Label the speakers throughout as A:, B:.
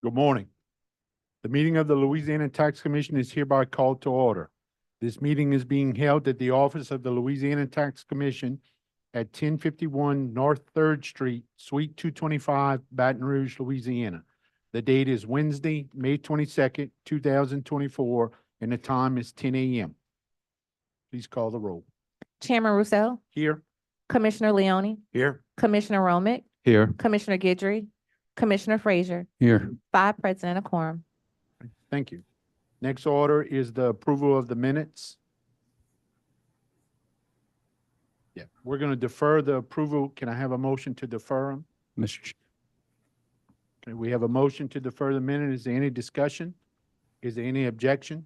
A: Good morning. The meeting of the Louisiana Tax Commission is hereby called to order. This meeting is being held at the office of the Louisiana Tax Commission at 1051 North 3rd Street, Suite 225, Baton Rouge, Louisiana. The date is Wednesday, May 22nd, 2024, and the time is 10 a.m. Please call the roll.
B: Chairman Roussel,
A: Here.
B: Commissioner Leone,
A: Here.
B: Commissioner Romick,
C: Here.
B: Commissioner Guidry, Commissioner Frazier,
C: Here.
B: 5 present and a quorum.
A: Thank you. Next order is the approval of the minutes. Yeah, we're going to defer the approval. Can I have a motion to defer them? Okay, we have a motion to defer the minute. Is there any discussion? Is there any objection?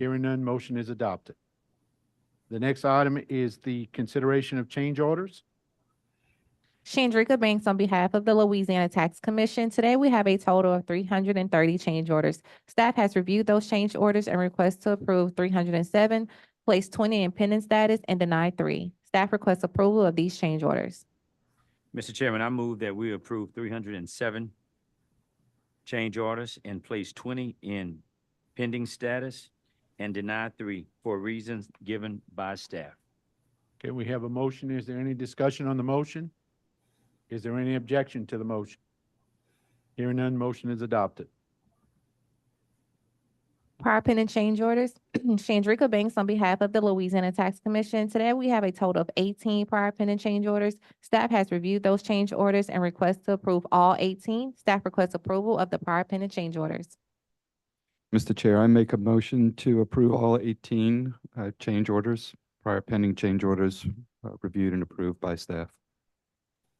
A: Hearing none, motion is adopted. The next item is the consideration of change orders.
B: Chandrika Banks on behalf of the Louisiana Tax Commission. Today, we have a total of 330 change orders. Staff has reviewed those change orders and requests to approve 307, placed 20 in pending status, and denied 3. Staff requests approval of these change orders.
D: Mr. Chairman, I move that we approve 307 change orders and place 20 in pending status and deny 3 for reasons given by staff.
A: Okay, we have a motion. Is there any discussion on the motion? Is there any objection to the motion? Hearing none, motion is adopted.
B: Prior pending change orders, Chandrika Banks on behalf of the Louisiana Tax Commission. Today, we have a total of 18 prior pending change orders. Staff has reviewed those change orders and requests to approve all 18. Staff requests approval of the prior pending change orders.
C: Mr. Chair, I make a motion to approve all 18 change orders, prior pending change orders reviewed and approved by staff.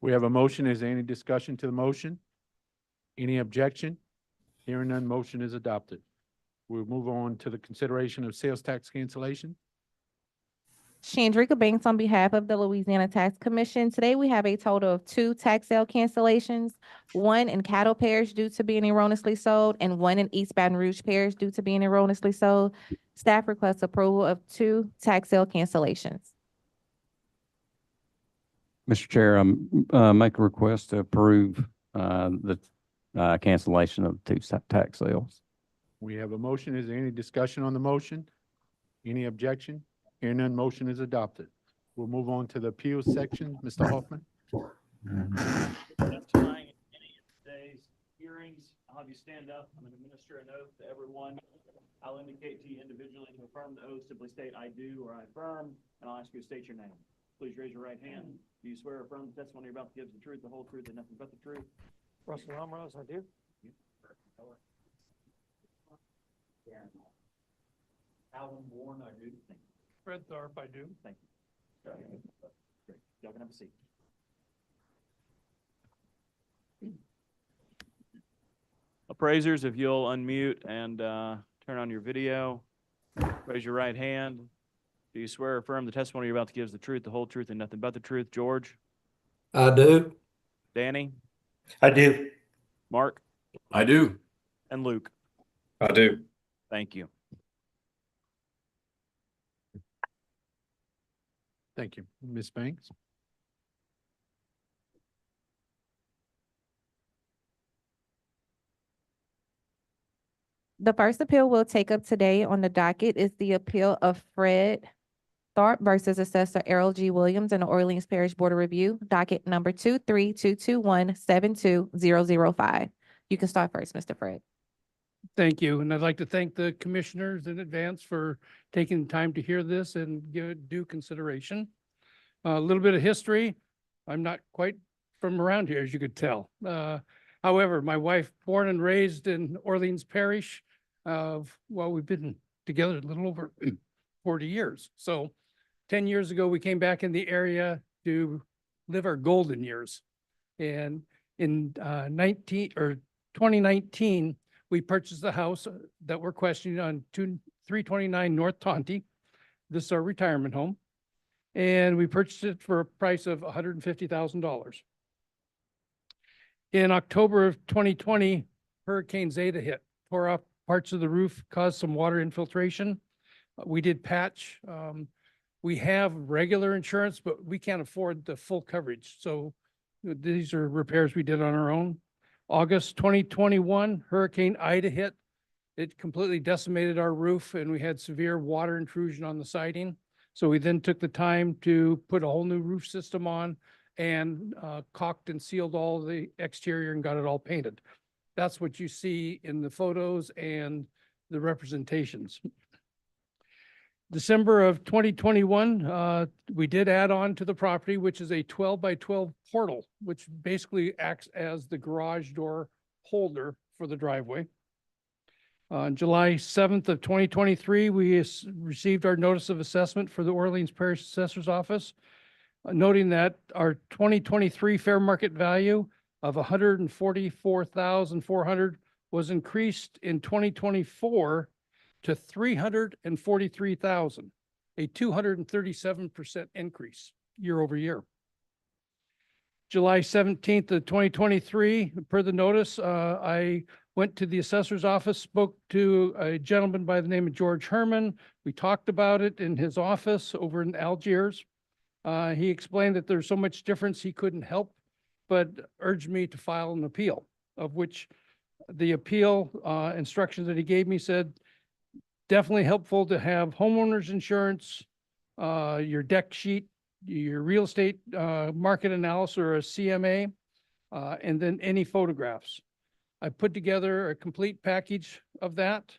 A: We have a motion. Is there any discussion to the motion? Any objection? Hearing none, motion is adopted. We'll move on to the consideration of sales tax cancellation.
B: Chandrika Banks on behalf of the Louisiana Tax Commission. Today, we have a total of 2 tax sale cancellations, 1 in Cattle Parish due to being erroneously sold, and 1 in East Baton Rouge Parish due to being erroneously sold. Staff requests approval of 2 tax sale cancellations.
E: Mr. Chair, make a request to approve the cancellation of 2 tax sales.
A: We have a motion. Is there any discussion on the motion? Any objection? Hearing none, motion is adopted. We'll move on to the appeals section. Mr. Hoffman.
F: Testifying in any of today's hearings, I'll have you stand up. I'm going to administer an oath to everyone. I'll indicate to you individually to affirm the oath. Simply state I do or I affirm, and I'll ask you to state your name. Please raise your right hand. Do you swear or affirm the testimony you're about to give is the truth, the whole truth, and nothing but the truth?
G: Russell Ambrose, I do.
F: Alvin Warren, I do. Thank you.
G: Fred Tharp, I do.
F: Thank you. Great. Y'all can have a seat. Appraisers, if you'll unmute and turn on your video, raise your right hand. Do you swear or affirm the testimony you're about to give is the truth, the whole truth, and nothing but the truth? George?
G: I do.
F: Danny?
G: I do.
F: Mark?
C: I do.
F: And Luke?
G: I do.
F: Thank you.
A: Thank you. Ms. Banks.
B: The first appeal we'll take up today on the docket is the appeal of Fred Tharp versus Assessor Errol G. Williams in the Orleans Parish Board of Review, docket number 23221-72005. You can start first, Mr. Fred.
H: Thank you. And I'd like to thank the commissioners in advance for taking the time to hear this and give it due consideration. A little bit of history. I'm not quite from around here, as you could tell. However, my wife, born and raised in Orleans Parish, we've been together a little over 40 years. So 10 years ago, we came back in the area to live our golden years. And in 2019, we purchased the house that we're questioning on 329 North Tonti. This is our retirement home. And we purchased it for a price of $150,000. In October of 2020, Hurricane Zeta hit, tore off parts of the roof, caused some water infiltration. We did patch. We have regular insurance, but we can't afford the full coverage. So these are repairs we did on our own. August 2021, Hurricane Ida hit. It completely decimated our roof and we had severe water intrusion on the siding. So we then took the time to put a whole new roof system on and caulked and sealed all the exterior and got it all painted. That's what you see in the photos and the representations. December of 2021, we did add on to the property, which is a 12 by 12 portal, which basically acts as the garage door holder for the driveway. On July 7th of 2023, we received our notice of assessment for the Orleans Parish Assessor's Office, noting that our 2023 fair market value of $144,400 was increased in 2024 to $343,000, a 237% increase year over year. July 17th of 2023, per the notice, I went to the assessor's office, spoke to a gentleman by the name of George Herman. We talked about it in his office over in Algiers. He explained that there's so much difference he couldn't help, but urged me to file an appeal, of which the appeal instructions that he gave me said, definitely helpful to have homeowners insurance, your deck sheet, your real estate market analysis or a CMA, and then any photographs. I put together a complete package of that.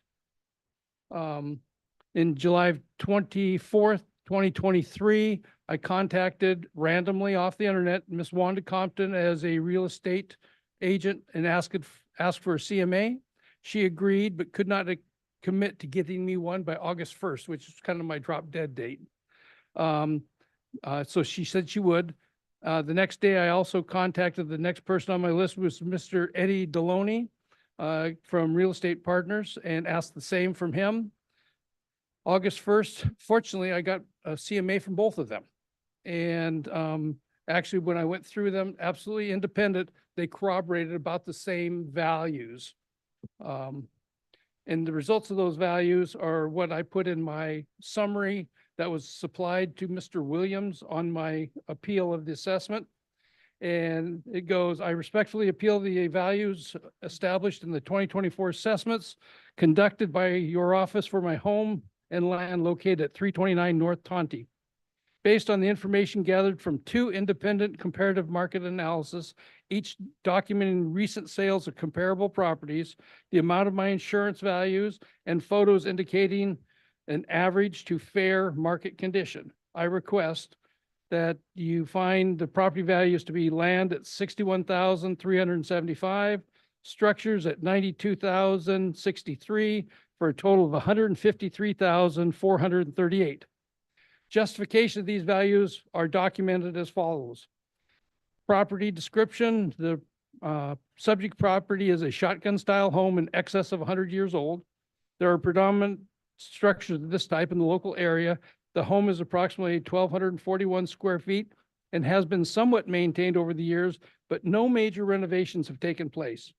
H: In July 24th, 2023, I contacted randomly off the internet Miss Wanda Compton as a real estate agent and asked for a CMA. She agreed, but could not commit to getting me one by August 1st, which is kind of my drop dead date. So she said she would. The next day, I also contacted the next person on my list was Mr. Eddie Deloney from Real Estate Partners and asked the same from him. August 1st, fortunately, I got a CMA from both of them. And actually, when I went through them, absolutely independent, they corroborated about the same values. And the results of those values are what I put in my summary that was supplied to Mr. Williams on my appeal of the assessment. And it goes, I respectfully appeal the values established in the 2024 assessments conducted by your office for my home and land located at 329 North Tonti. Based on the information gathered from two independent comparative market analysis, each documenting recent sales of comparable properties, the amount of my insurance values, and photos indicating an average to fair market condition. I request that you find the property values to be land at $61,375, structures at $92,063, for a total of $153,438. Justification of these values are documented as follows. Property description, the subject property is a shotgun style home in excess of 100 years old. There are predominant structures of this type in the local area. The home is approximately 1,241 square feet and has been somewhat maintained over the years, but no major renovations have taken place.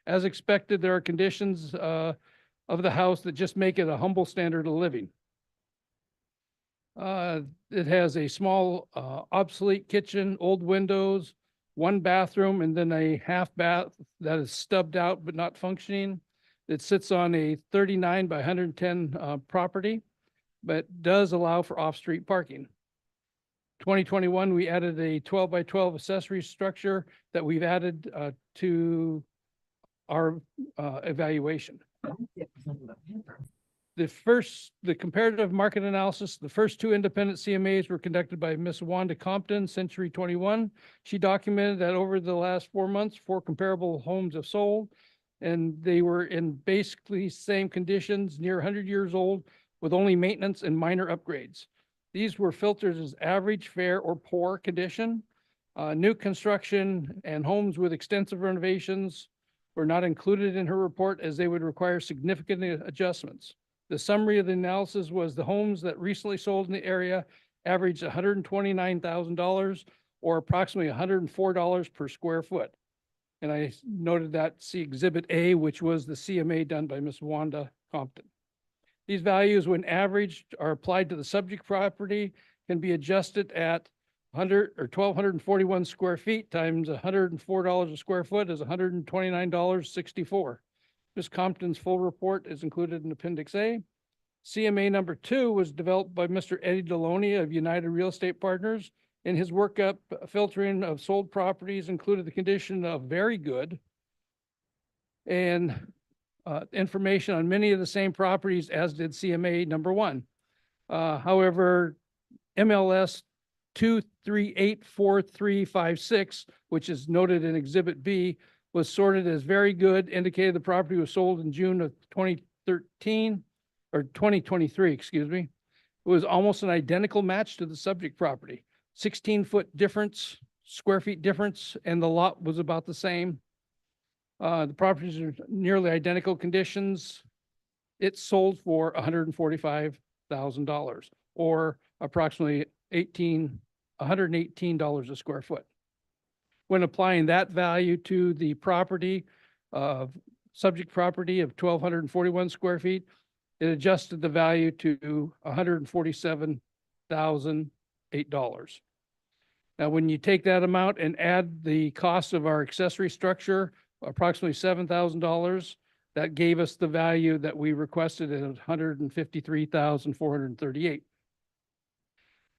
H: As expected, there are conditions of the house that just make it a humble standard of living. It has a small obsolete kitchen, old windows, one bathroom, and then a half bath that is stubbed out but not functioning. It sits on a 39 by 110 property, but does allow for off-street parking. 2021, we added a 12 by 12 accessory structure that we've added to our evaluation. The comparative market analysis, the first two independent CMAs were conducted by Miss Wanda Compton, Century 21. She documented that over the last 4 months, 4 comparable homes have sold, and they were in basically same conditions, near 100 years old, with only maintenance and minor upgrades. These were filtered as average, fair, or poor condition. New construction and homes with extensive renovations were not included in her report as they would require significant adjustments. The summary of the analysis was the homes that recently sold in the area averaged $129,000 or approximately $104 per square foot. And I noted that, see Exhibit A, which was the CMA done by Ms. Wanda Compton. These values, when averaged, are applied to the subject property, can be adjusted at 1,241 square feet times $104 a square foot is $129.64. Ms. Compton's full report is included in Appendix A. CMA number 2 was developed by Mr. Eddie Deloney of United Real Estate Partners. In his workup, filtering of sold properties included the condition of very good and information on many of the same properties as did CMA number 1. However, MLS 2384356, which is noted in Exhibit B, was sorted as very good, indicated the property was sold in June of 2013 or 2023, excuse me. It was almost an identical match to the subject property. 16-foot difference, square feet difference, and the lot was about the same. The properties are nearly identical conditions. It sold for $145,000 or approximately $118 a square foot. When applying that value to the property of subject property of 1,241 square feet, it adjusted the value to $147,008. Now, when you take that amount and add the cost of our accessory structure, approximately $7,000, that gave us the value that we requested at $153,438.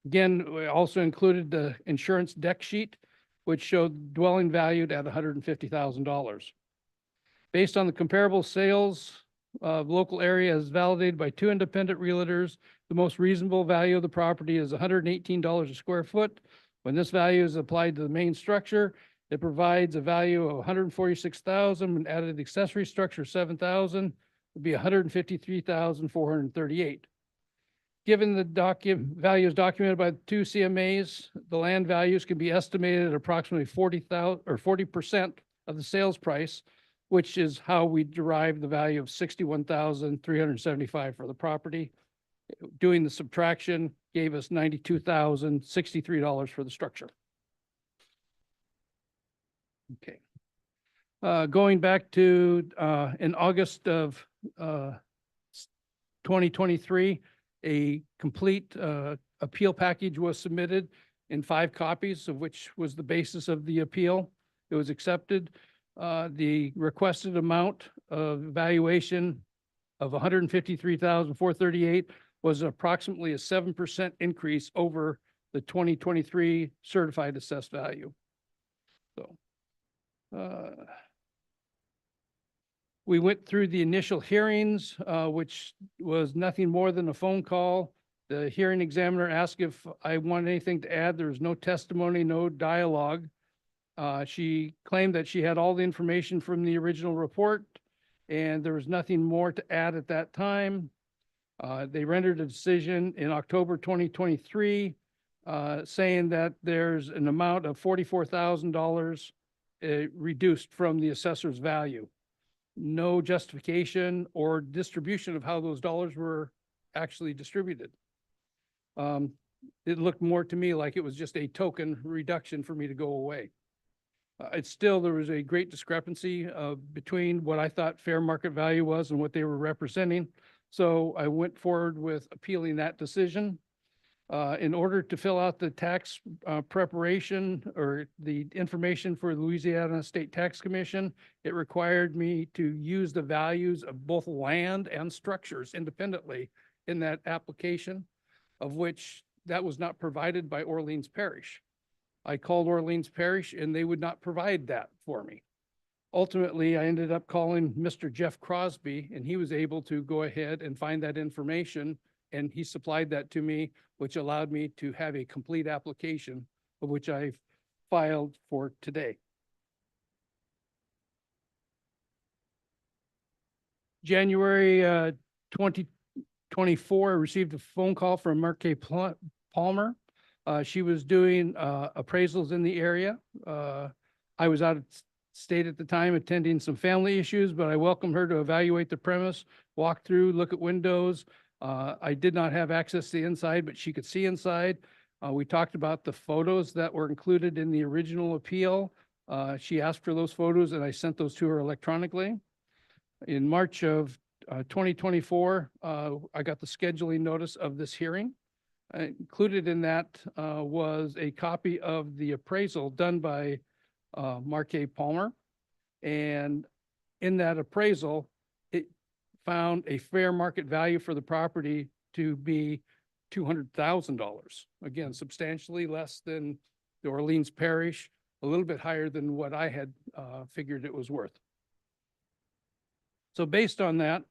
H: Again, we also included the insurance deck sheet, which showed dwelling valued at $150,000. Based on the comparable sales of local area as validated by 2 independent realtors, the most reasonable value of the property is $118 a square foot. When this value is applied to the main structure, it provides a value of $146,000 and added accessory structure $7,000 would be $153,438. Given the values documented by the 2 CMAs, the land values can be estimated at approximately 40% of the sales price, which is how we derive the value of $61,375 for the property. Doing the subtraction gave us $92,063 for the structure. Okay. Going back to in August of 2023, a complete appeal package was submitted in 5 copies, of which was the basis of the appeal. It was accepted. The requested amount of valuation of $153,438 was approximately a 7% increase over the 2023 certified assessed value. So we went through the initial hearings, which was nothing more than a phone call. The hearing examiner asked if I wanted anything to add. There was no testimony, no dialogue. She claimed that she had all the information from the original report and there was nothing more to add at that time. They rendered a decision in October 2023 saying that there's an amount of $44,000 reduced from the assessor's value. No justification or distribution of how those dollars were actually distributed. It looked more to me like it was just a token reduction for me to go away. It's still, there was a great discrepancy between what I thought fair market value was and what they were representing. So I went forward with appealing that decision. In order to fill out the tax preparation or the information for the Louisiana State Tax Commission, it required me to use the values of both land and structures independently in that application, of which that was not provided by Orleans Parish. I called Orleans Parish and they would not provide that for me. Ultimately, I ended up calling Mr. Jeff Crosby and he was able to go ahead and find that information and he supplied that to me, which allowed me to have a complete application of which I've filed for today. January 2024, I received a phone call from Marque Palmer. She was doing appraisals in the area. I was out of state at the time attending some family issues, but I welcomed her to evaluate the premise, walk through, look at windows. I did not have access to the inside, but she could see inside. We talked about the photos that were included in the original appeal. She asked for those photos and I sent those to her electronically. In March of 2024, I got the scheduling notice of this hearing. Included in that was a copy of the appraisal done by Mark A. Palmer. And in that appraisal, it found a fair market value for the property to be $200,000. Again, substantially less than the Orleans Parish, a little bit higher than what I had figured it was worth. So based on that,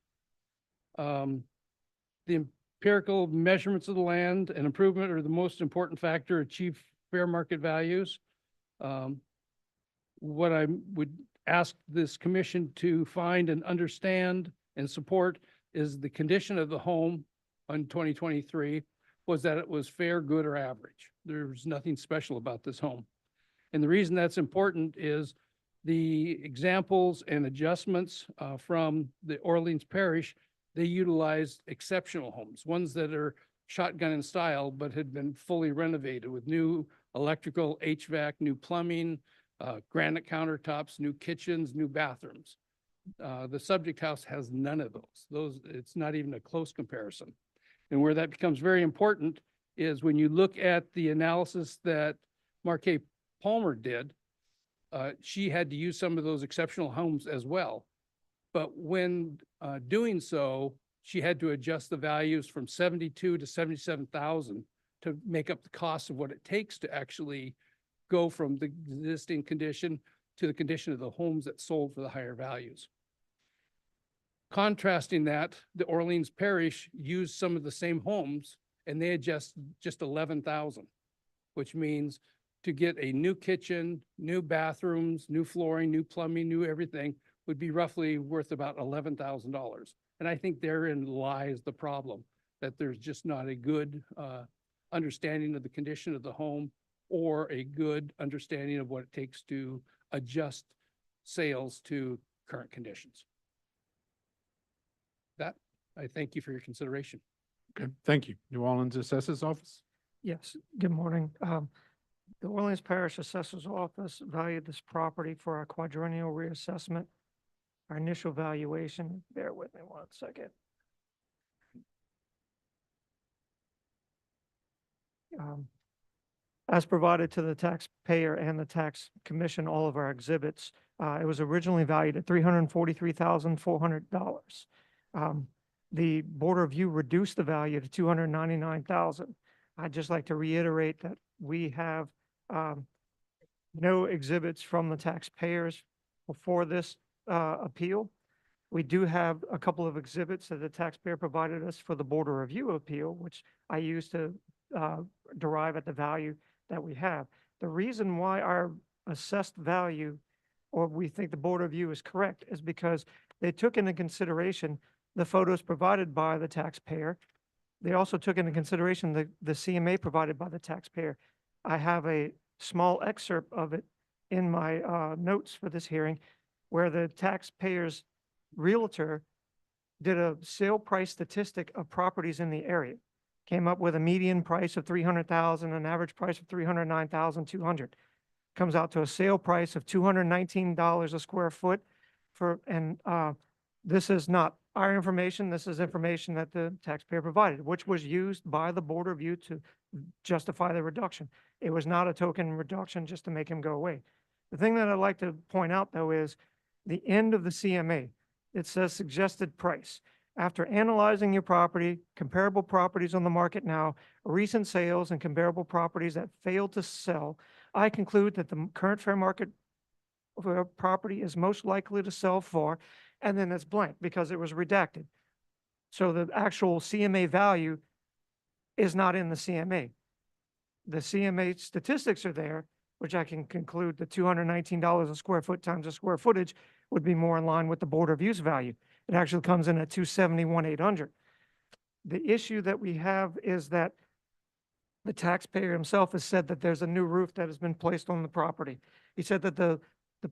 H: the empirical measurements of the land and improvement are the most important factor, achieve fair market values. What I would ask this commission to find and understand and support is the condition of the home on 2023 was that it was fair, good, or average. There's nothing special about this home. And the reason that's important is the examples and adjustments from the Orleans Parish, they utilized exceptional homes, ones that are shotgun in style, but had been fully renovated with new electrical, HVAC, new plumbing, granite countertops, new kitchens, new bathrooms. The subject house has none of those. It's not even a close comparison. And where that becomes very important is when you look at the analysis that Mark A. Palmer did, she had to use some of those exceptional homes as well. But when doing so, she had to adjust the values from 72 to 77,000 to make up the cost of what it takes to actually go from the existing condition to the condition of the homes that sold for the higher values. Contrasting that, the Orleans Parish used some of the same homes and they adjust just 11,000, which means to get a new kitchen, new bathrooms, new flooring, new plumbing, new everything would be roughly worth about $11,000. And I think therein lies the problem, that there's just not a good understanding of the condition of the home or a good understanding of what it takes to adjust sales to current conditions. That, I thank you for your consideration.
A: Okay, thank you. New Orleans Assessors Office?
I: Yes, good morning. The Orleans Parish Assessor's Office valued this property for our quadrennial reassessment. Our initial valuation, bear with me one second. As provided to the taxpayer and the tax commission, all of our exhibits, it was originally valued at $343,400. The Board of Review reduced the value to $299,000. I'd just like to reiterate that we have no exhibits from the taxpayers before this appeal. We do have a couple of exhibits that the taxpayer provided us for the Board of Review appeal, which I used to derive at the value that we have. The reason why our assessed value, or we think the Board of Review is correct, is because they took into consideration the photos provided by the taxpayer. They also took into consideration the CMA provided by the taxpayer. I have a small excerpt of it in my notes for this hearing, where the taxpayer's realtor did a sale price statistic of properties in the area, came up with a median price of $300,000, an average price of $309,200. Comes out to a sale price of $219 a square foot this is not our information. This is information that the taxpayer provided, which was used by the Board of Review to justify the reduction. It was not a token reduction just to make him go away. The thing that I'd like to point out, though, is the end of the CMA. It says suggested price. After analyzing your property, comparable properties on the market now, recent sales and comparable properties that failed to sell, I conclude that the current fair market property is most likely to sell for, and then it's blank because it was redacted. So the actual CMA value is not in the CMA. The CMA statistics are there, which I can conclude the $219 a square foot times the square footage would be more in line with the Board of Review's value. It actually comes in at $271,800. The issue that we have is that the taxpayer himself has said that there's a new roof that has been placed on the property. He said that the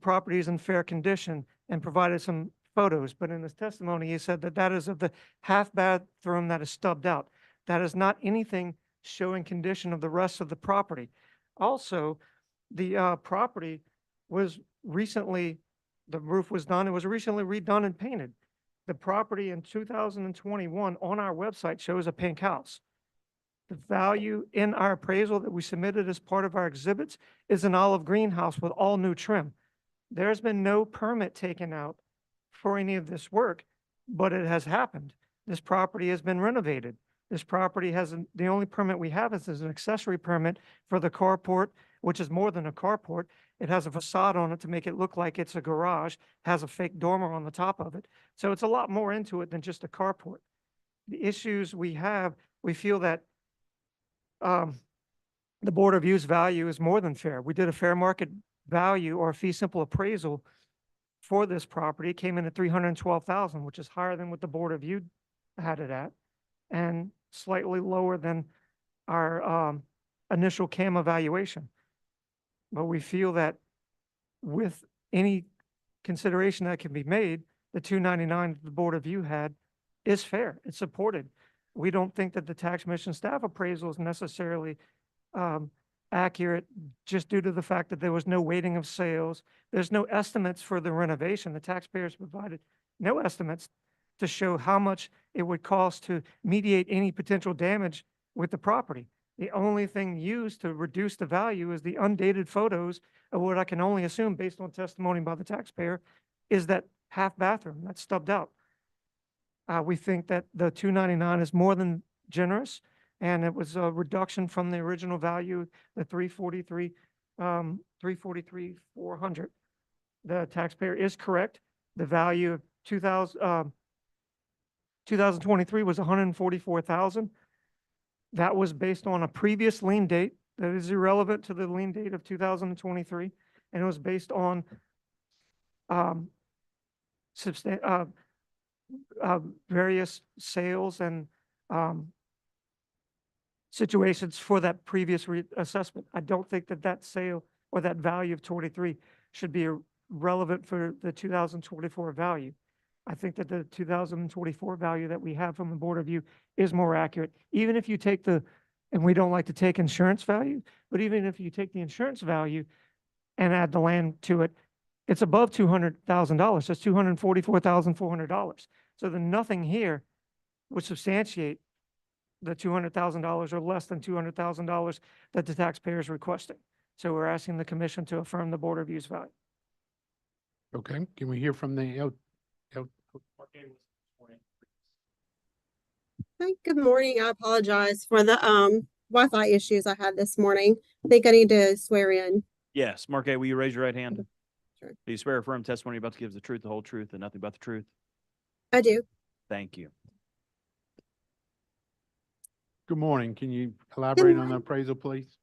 I: property is in fair condition and provided some photos, but in his testimony, he said that that is of the half bathroom that is stubbed out. That is not anything showing condition of the rest of the property. Also, the property was recently, the roof was done, it was recently redone and painted. The property in 2021 on our website shows a pink house. The value in our appraisal that we submitted as part of our exhibits is an olive greenhouse with all new trim. There's been no permit taken out for any of this work, but it has happened. This property has been renovated. This property the only permit we have is an accessory permit for the carport, which is more than a carport. It has a facade on it to make it look like it's a garage, has a fake dormer on the top of it. So it's a lot more into it than just a carport. The issues we have, we feel that the Board of Use value is more than fair. We did a fair market value or a fee simple appraisal for this property. It came in at 312,000, which is higher than what the Board of View had it at, and slightly lower than our initial CAM evaluation. But we feel that with any consideration that can be made, the 299 that the Board of View had is fair. It's supported. We don't think that the tax commission staff appraisal is necessarily accurate just due to the fact that there was no weighting of sales. There's no estimates for the renovation. The taxpayers provided no estimates to show how much it would cost to mediate any potential damage with the property. The only thing used to reduce the value is the undated photos of what I can only assume, based on testimony by the taxpayer, is that half bathroom that's stubbed out. We think that the 299 is more than generous, and it was a reduction from the original value, the 343,400. The taxpayer is correct. The value of 2023 was 144,000. That was based on a previous lien date that is irrelevant to the lien date of 2023, and it was based on various sales and situations for that previous assessment. I don't think that that sale or that value of 23 should be relevant for the 2024 value. I think that the 2024 value that we have from the Board of View is more accurate. Even if you take and we don't like to take insurance value, but even if you take the insurance value and add the land to it, it's above $200,000. That's $244,400. So the nothing here would substantiate the $200,000 or less than $200,000 that the taxpayer is requesting. So we're asking the commission to affirm the Board of View's value.
A: Okay, can we hear from the
J: Hi, good morning. I apologize for the Wi-Fi issues I had this morning. I think I need to swear in.
F: Yes, Mark A., will you raise your right hand?
J: Sure.
F: Do you swear or affirm testimony you're about to give is the truth, the whole truth, and nothing but the truth?
J: I do.
F: Thank you.
A: Good morning. Can you elaborate on the
J: morning.
A: appraisal, please?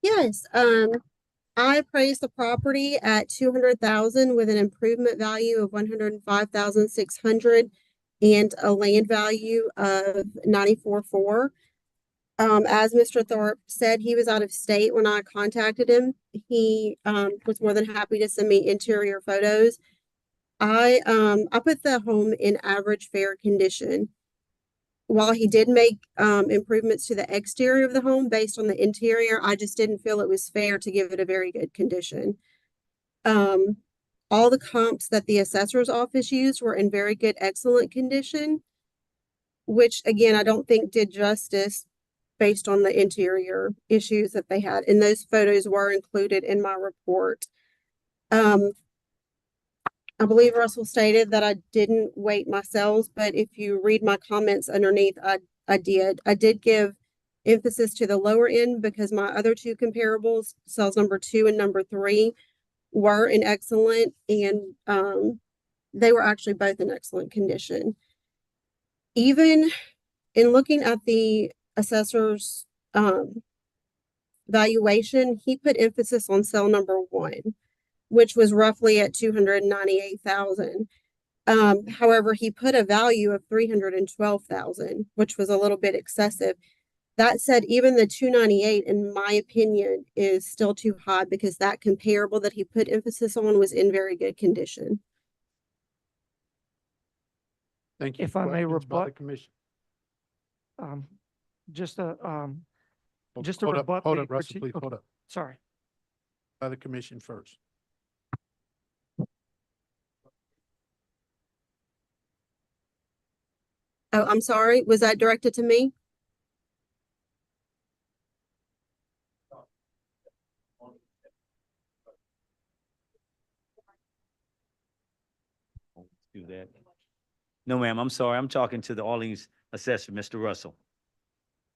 J: Yes, I appraised the property at 200,000 with an improvement value of 105,600 and a land value of 94.4. As Mr. Thorpe said, he was out of state when I contacted him. He was more than happy to send me interior photos. I put the home in average fair condition. While he did make improvements to the exterior of the home based on the interior, I just didn't feel it was fair to give it a very good condition. All the comps that the assessor's office used were in very good, excellent condition, which again, I don't think did justice based on the interior issues that they had. And those photos were included in my report. I believe Russell stated that I didn't weight my sales, but if you read my comments underneath, I did. I did give emphasis to the lower end because my other two comparables, sales number 2 and number 3, were in excellent, and they were actually both in excellent condition. Even in looking at the assessor's valuation, he put emphasis on cell number 1, which was roughly at 298,000. However, he put a value of 312,000, which was a little bit excessive. That said, even the 298, in my opinion, is still too high because that comparable that he put emphasis on was in very good condition.
A: Thank you.
I: If I may
A: Questions by the
I: rebut-
A: commission.
I: Just to Just to
A: Hold up,
I: rebut
A: hold
I: the
A: up, Russell,
I: critique-
A: please,
I: okay.
A: hold up.
I: sorry.
A: By the commission first.
J: Oh, I'm sorry. Was that directed to me?
D: do that. No, ma'am, I'm sorry. I'm talking to the Orleans assessor, Mr. Russell.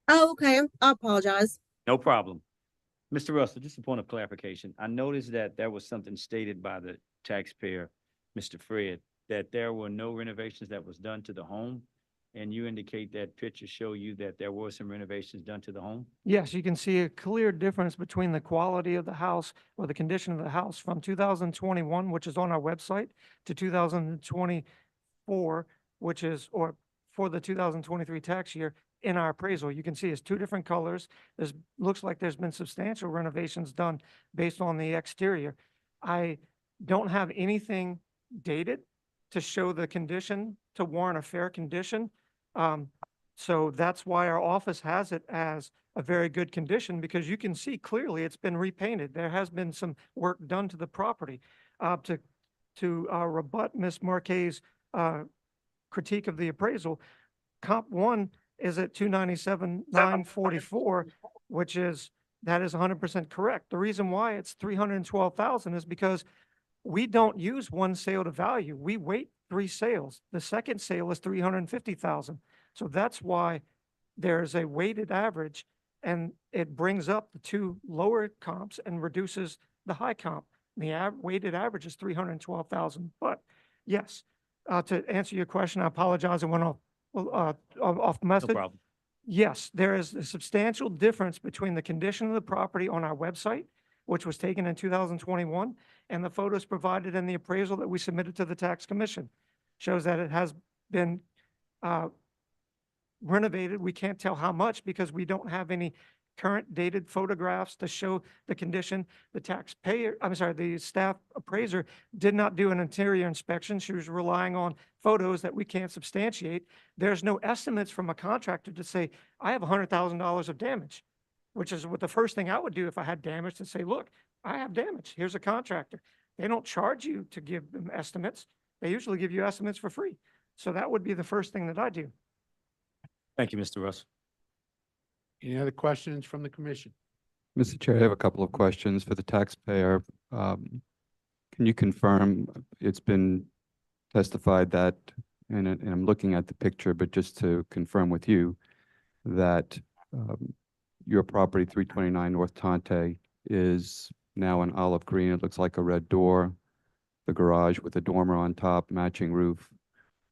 J: Oh, okay. I apologize.
D: No problem. Mr. Russell, just a point of clarification. I noticed that there was something stated by the taxpayer, Mr. Fred, that there were no renovations that was done to the home. And you indicate that pictures show you that there were some renovations done to the home?
I: Yes, you can see a clear difference between the quality of the house or the condition of the house from 2021, which is on our website, to 2024, which is, or for the 2023 tax year, in our appraisal. You can see it's two different colors. Looks like there's been substantial renovations done based on the exterior. I don't have anything dated to show the condition to warrant a fair condition. So that's why our office has it as a very good condition, because you can see clearly it's been repainted. There has been some work done to the property. To rebut Ms. Marquet's critique of the appraisal, comp one is at 297,944, which is, that is 100% correct. The reason why it's 312,000 is because we don't use one sale to value. We wait 3 sales. The second sale is 350,000. So that's why there's a weighted average, and it brings up the 2 lower comps and reduces the high comp. The weighted average is 312,000. But yes, to answer your question, I apologize. I went off
D: No
I: message.
D: problem.
I: Yes, there is a substantial difference between the condition of the property on our website, which was taken in 2021, and the photos provided in the appraisal that we submitted to the tax commission. Shows that it has been renovated. We can't tell how much because we don't have any current dated photographs to show the condition. The staff appraiser did not do an interior inspection. She was relying on photos that we can't substantiate. There's no estimates from a contractor to say, I have $100,000 of damage, which is what the first thing I would do if I had damage, to say, look, I have damage. Here's a contractor. They don't charge you to give them estimates. They usually give you estimates for free. So that would be the first thing that I do.
D: Thank you, Mr. Russell.
A: Any other questions from the commission?
C: Mr. Chair, I have a couple of questions for the taxpayer. Can you confirm, it's been testified that, and I'm looking at the picture, but just to confirm with you, that your property, 329 North Tante, is now an olive green. It looks like a red door, the garage with a dormer on top, matching roof.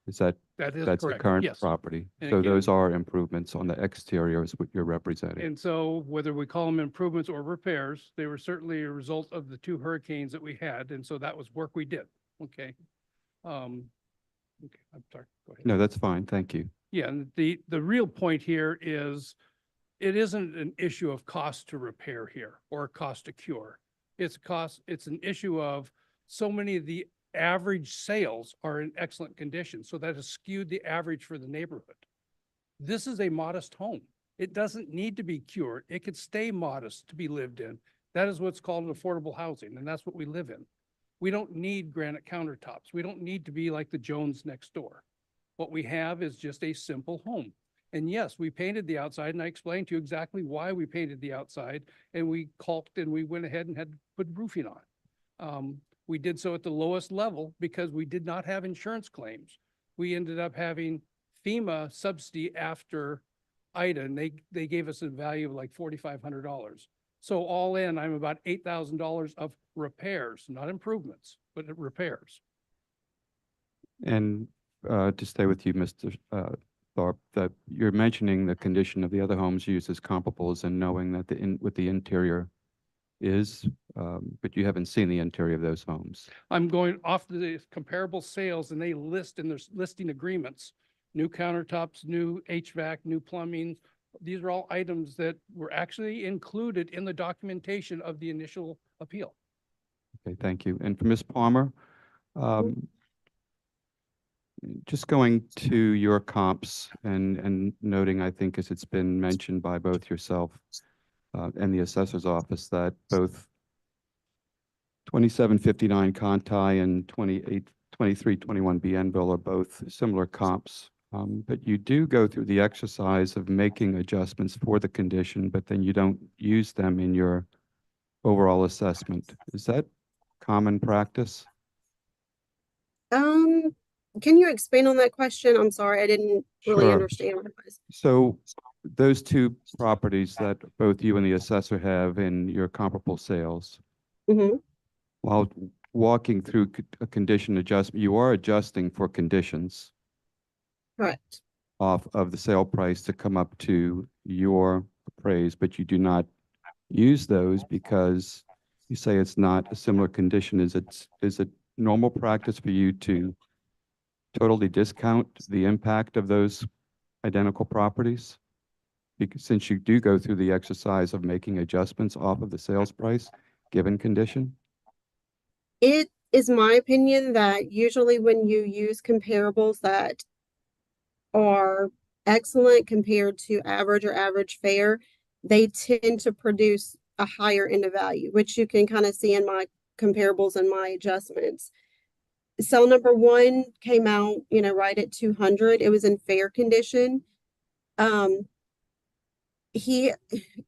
C: Is that,
H: That is
C: that's the
H: correct.
C: current
H: Yes.
C: property?
H: And
C: So
H: again-
C: those are improvements on the exterior is what you're representing.
H: And so whether we call them improvements or repairs, they were certainly a result of the 2 hurricanes that we had. And so that was work we did. Okay. Okay, I'm sorry. Go ahead.
C: No, that's fine. Thank you.
H: Yeah, and the real point here is it isn't an issue of cost to repair here or cost to cure. It's an issue of so many of the average sales are in excellent condition. So that has skewed the average for the neighborhood. This is a modest home. It doesn't need to be cured. It could stay modest to be lived in. That is what's called affordable housing, and that's what we live in. We don't need granite countertops. We don't need to be like the Jones next door. What we have is just a simple home. And yes, we painted the outside, and I explained to you exactly why we painted the outside, and we caulked and we went ahead and had put roofing on. We did so at the lowest level because we did not have insurance claims. We ended up having FEMA subsidy after Ida, and they gave us a value of like $4,500. So all in, I'm about $8,000 of repairs, not improvements, but repairs.
C: And to stay with you, Mr. Thorpe, that you're mentioning the condition of the other homes used as comparables and knowing that what the interior is, but you haven't seen the interior of those homes.
H: I'm going off the comparable sales, and they list in their listing agreements, new countertops, new HVAC, new plumbing. These are all items that were actually included in the documentation of the initial appeal.
C: Okay, thank you. And for Ms. Palmer, just going to your comps and noting, I think as it's been mentioned by both yourself and the assessor's office, that both 2759 Conti and 2321 Bienville are both similar comps. But you do go through the exercise of making adjustments for the condition, but then you don't use them in your overall assessment. Is that common practice?
J: can you expand on that question? I'm sorry, I didn't really
C: Sure.
J: understand what it was.
C: So those two properties that both you and the assessor have in your comparable sales,
J: Mhm,
C: while walking through a condition adjustment, you are adjusting for conditions
J: correct.
C: off of the sale price to come up to your appraise, but you do not use those because you say it's not a similar condition. Is it normal practice for you to totally discount the impact of those identical properties? Because since you do go through the exercise of making adjustments off of the sales price, given condition?
J: It is my opinion that usually when you use comparables that are excellent compared to average or average fair, they tend to produce a higher end of value, which you can kind of see in my comparables and my adjustments. Cell number one came out, right at 200. It was in fair condition. He,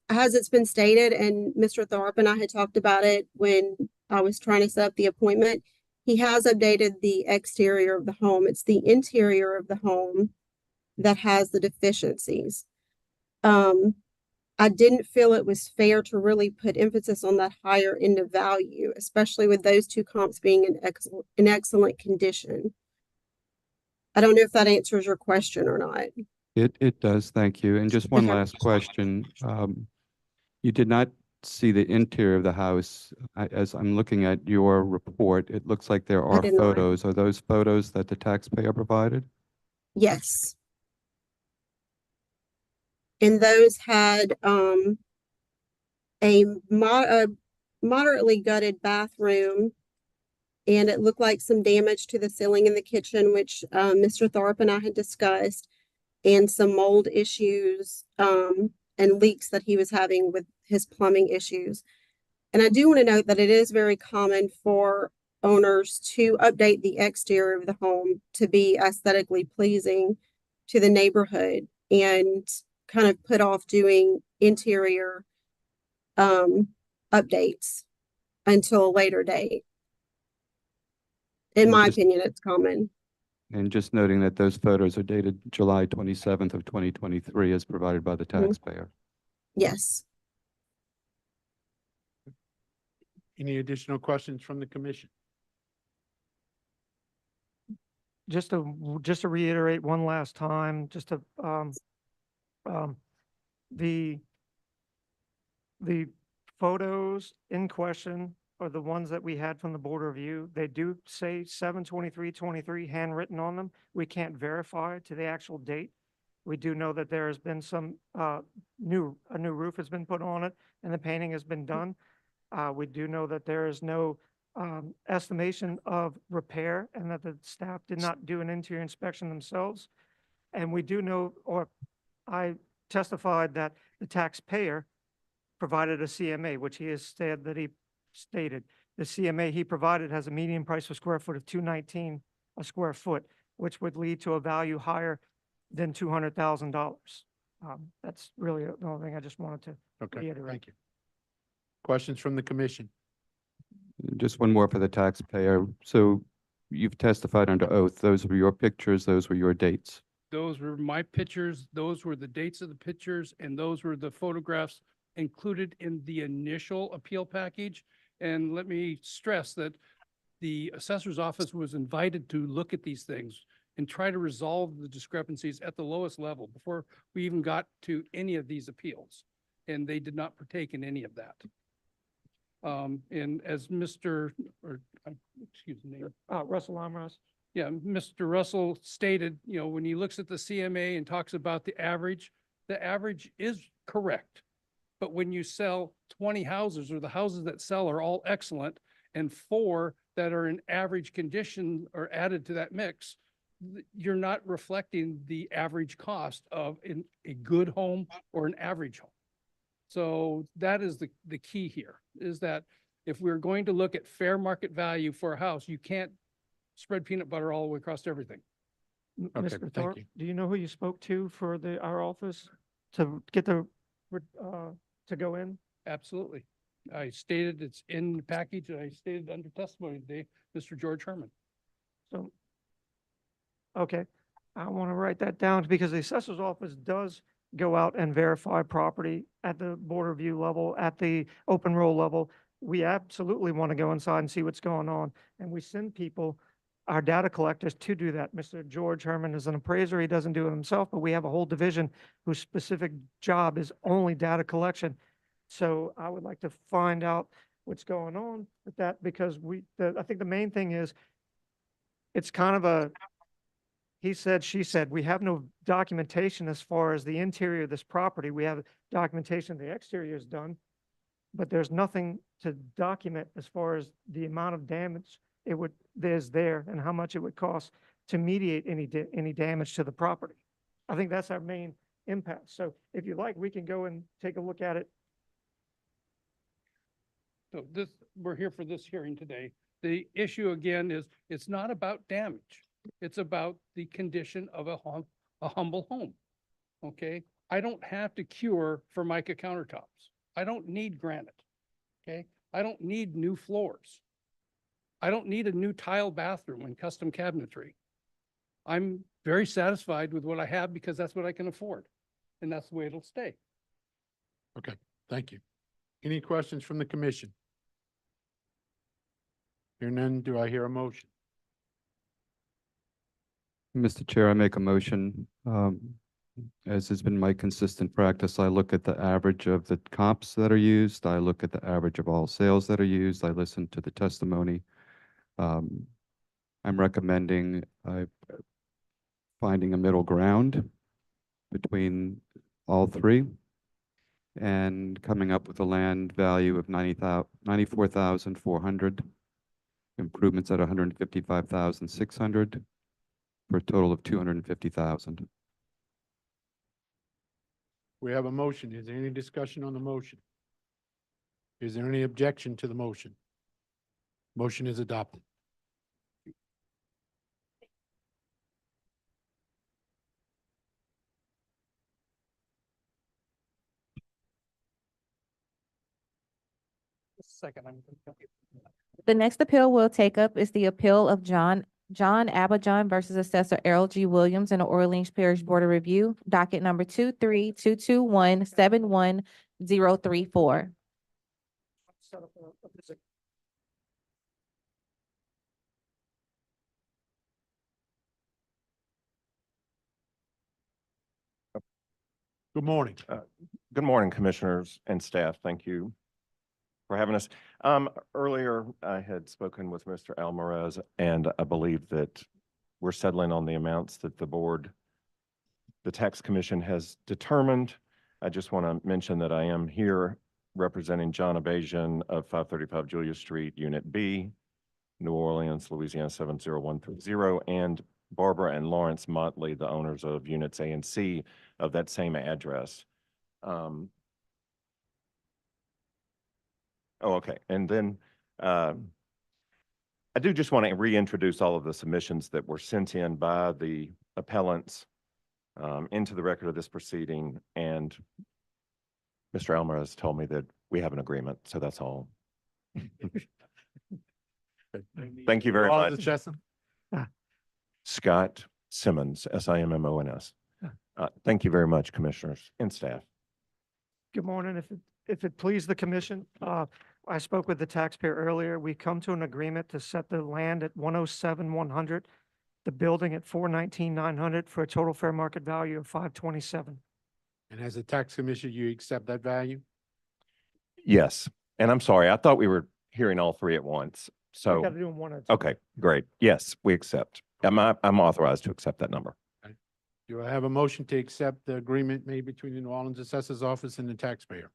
J: as it's been stated, and Mr. Tharp and I had talked about it when I was trying to set up the appointment, he has updated the exterior of the home. It's the interior of the home that has the deficiencies. I didn't feel it was fair to really put emphasis on that higher end of value, especially with those two comps being in excellent condition. I don't know if that answers your question or not.
C: It does, thank you. And just one
J: Okay.
C: last question. You did not see the interior of the house. As I'm looking at your report, it looks like there are
J: did not.
C: photos. Are those photos that the taxpayer provided?
J: Yes. And those had a moderately gutted bathroom, and it looked like some damage to the ceiling in the kitchen, which Mr. Tharp and I had discussed, and some mold issues and leaks that he was having with his plumbing issues. And I do want to note that it is very common for owners to update the exterior of the home to be aesthetically pleasing to the neighborhood and kind of put off doing interior updates until a later date. In
C: And
J: my
C: just-
J: opinion, it's common.
C: And just noting that those photos are dated July 27th of 2023 as provided by the taxpayer.
J: Yes.
A: Any additional questions from the commission?
I: Just to reiterate one last time, the photos in question are the ones that we had from the board review. They do say 7/23/23 handwritten on them. We can't verify to the actual date. We do know that there has been some a new roof has been put on it and the painting has been done. We do know that there is no estimation of repair and that the staff did not do an interior inspection themselves. And we do know, or I testified that the taxpayer provided a CMA, which he has said that he stated. The CMA he provided has a median price per square foot of $219 a square foot, which would lead to a value higher than $200,000. That's really the only thing I just wanted to
A: Okay,
I: reiterate.
A: thank you. Questions from the commission?
C: Just one more for the taxpayer. So you've testified under oath. Those were your pictures, those were your dates.
H: Those were my pictures, those were the dates of the pictures, and those were the photographs included in the initial appeal package. And let me stress that the assessor's office was invited to look at these things and try to resolve the discrepancies at the lowest level before we even got to any of these appeals. And they did not partake in any of that. And as excuse me.
I: Russell Amras.
H: Yeah, Mr. Russell stated, when he looks at the CMA and talks about the average is correct. But when you sell 20 houses, or the houses that sell are all excellent, and 4 that are in average condition are added to that mix, you're not reflecting the average cost of a good home or an average home. So that is the key here, is that if we're going to look at fair market value for a house, you can't spread peanut butter all the way across everything.
A: Okay,
I: Mr.
A: thank
I: Thorpe,
A: you.
I: do you know who you spoke to for our office to get to go in?
H: Absolutely. I stated it's in the package, and I stated under testimony today, Mr. George Herman.
I: So Okay, I want to write that down because the assessor's office does go out and verify property at the board review level, at the open roll level. We absolutely want to go inside and see what's going on, and we send people, our data collectors, to do that. Mr. George Herman is an appraiser. He doesn't do it himself, but we have a whole division whose specific job is only data collection. So I would like to find out what's going on with that, because I think the main thing is, it's kind of a, he said, she said, we have no documentation as far as the interior of this property. We have documentation the exterior is done, but there's nothing to document as far as the amount of damage there's there and how much it would cost to mediate any damage to the property. I think that's our main impact. So if you like, we can go and take a look at it.
H: So we're here for this hearing today. The issue again is, it's not about damage. It's about the condition of a humble home. Okay? I don't have to cure Formica countertops. I don't need granite. Okay? I don't need new floors. I don't need a new tile bathroom and custom cabinetry. I'm very satisfied with what I have because that's what I can afford. And that's the way it'll stay.
A: Okay, thank you. Any questions from the commission? Hearing none, do I hear a motion?
C: Mr. Chair, I make a motion, as has been my consistent practice, I look at the average of the comps that are used. I look at the average of all sales that are used. I listen to the testimony. I'm recommending finding a middle ground between all three and coming up with a land value of 94,400, improvements at 155,600, for a total of 250,000.
A: We have a motion. Is there any discussion on the motion? Is there any objection to the motion? Motion is adopted.
B: The next appeal we'll take up is the appeal of John Abajon versus Assessor Errol G. Williams in the Orleans Parish Board of Review, docket number 23-221-71034.
I: Set up a visit.
A: Good morning.
K: Good morning, commissioners and staff. Thank you for having us. Earlier, I had spoken with Mr. Alvarez, and I believe that we're settling on the amounts that the tax commission has determined. I just want to mention that I am here representing John Abajian of 535 Julia Street, Unit B, New Orleans, Louisiana 70130, and Barbara and Lawrence Motley, the owners of Units A and C of that same address. Oh, okay. And then I do just want to reintroduce all of the submissions that were sent in by the appellants into the record of this proceeding. And Mr. Elmer has told me that we have an agreement, so that's all. Thank you very much. Scott Simmons, Simmons. Thank you very much, commissioners and staff.
I: Good morning. If it please the commission, I spoke with the taxpayer earlier. We come to an agreement to set the land at 107,100, the building at 419,900 for a total fair market value of 527.
A: And as a tax commissioner, you accept that value?
K: Yes, and I'm sorry, I thought we were hearing all three at once.
I: We
K: So,
I: got to do them one at a time.
K: okay, great. Yes, we accept. I'm authorized to accept that number.
A: Do I have a motion to accept the agreement made between the New Orleans Assessor's Office and the taxpayer?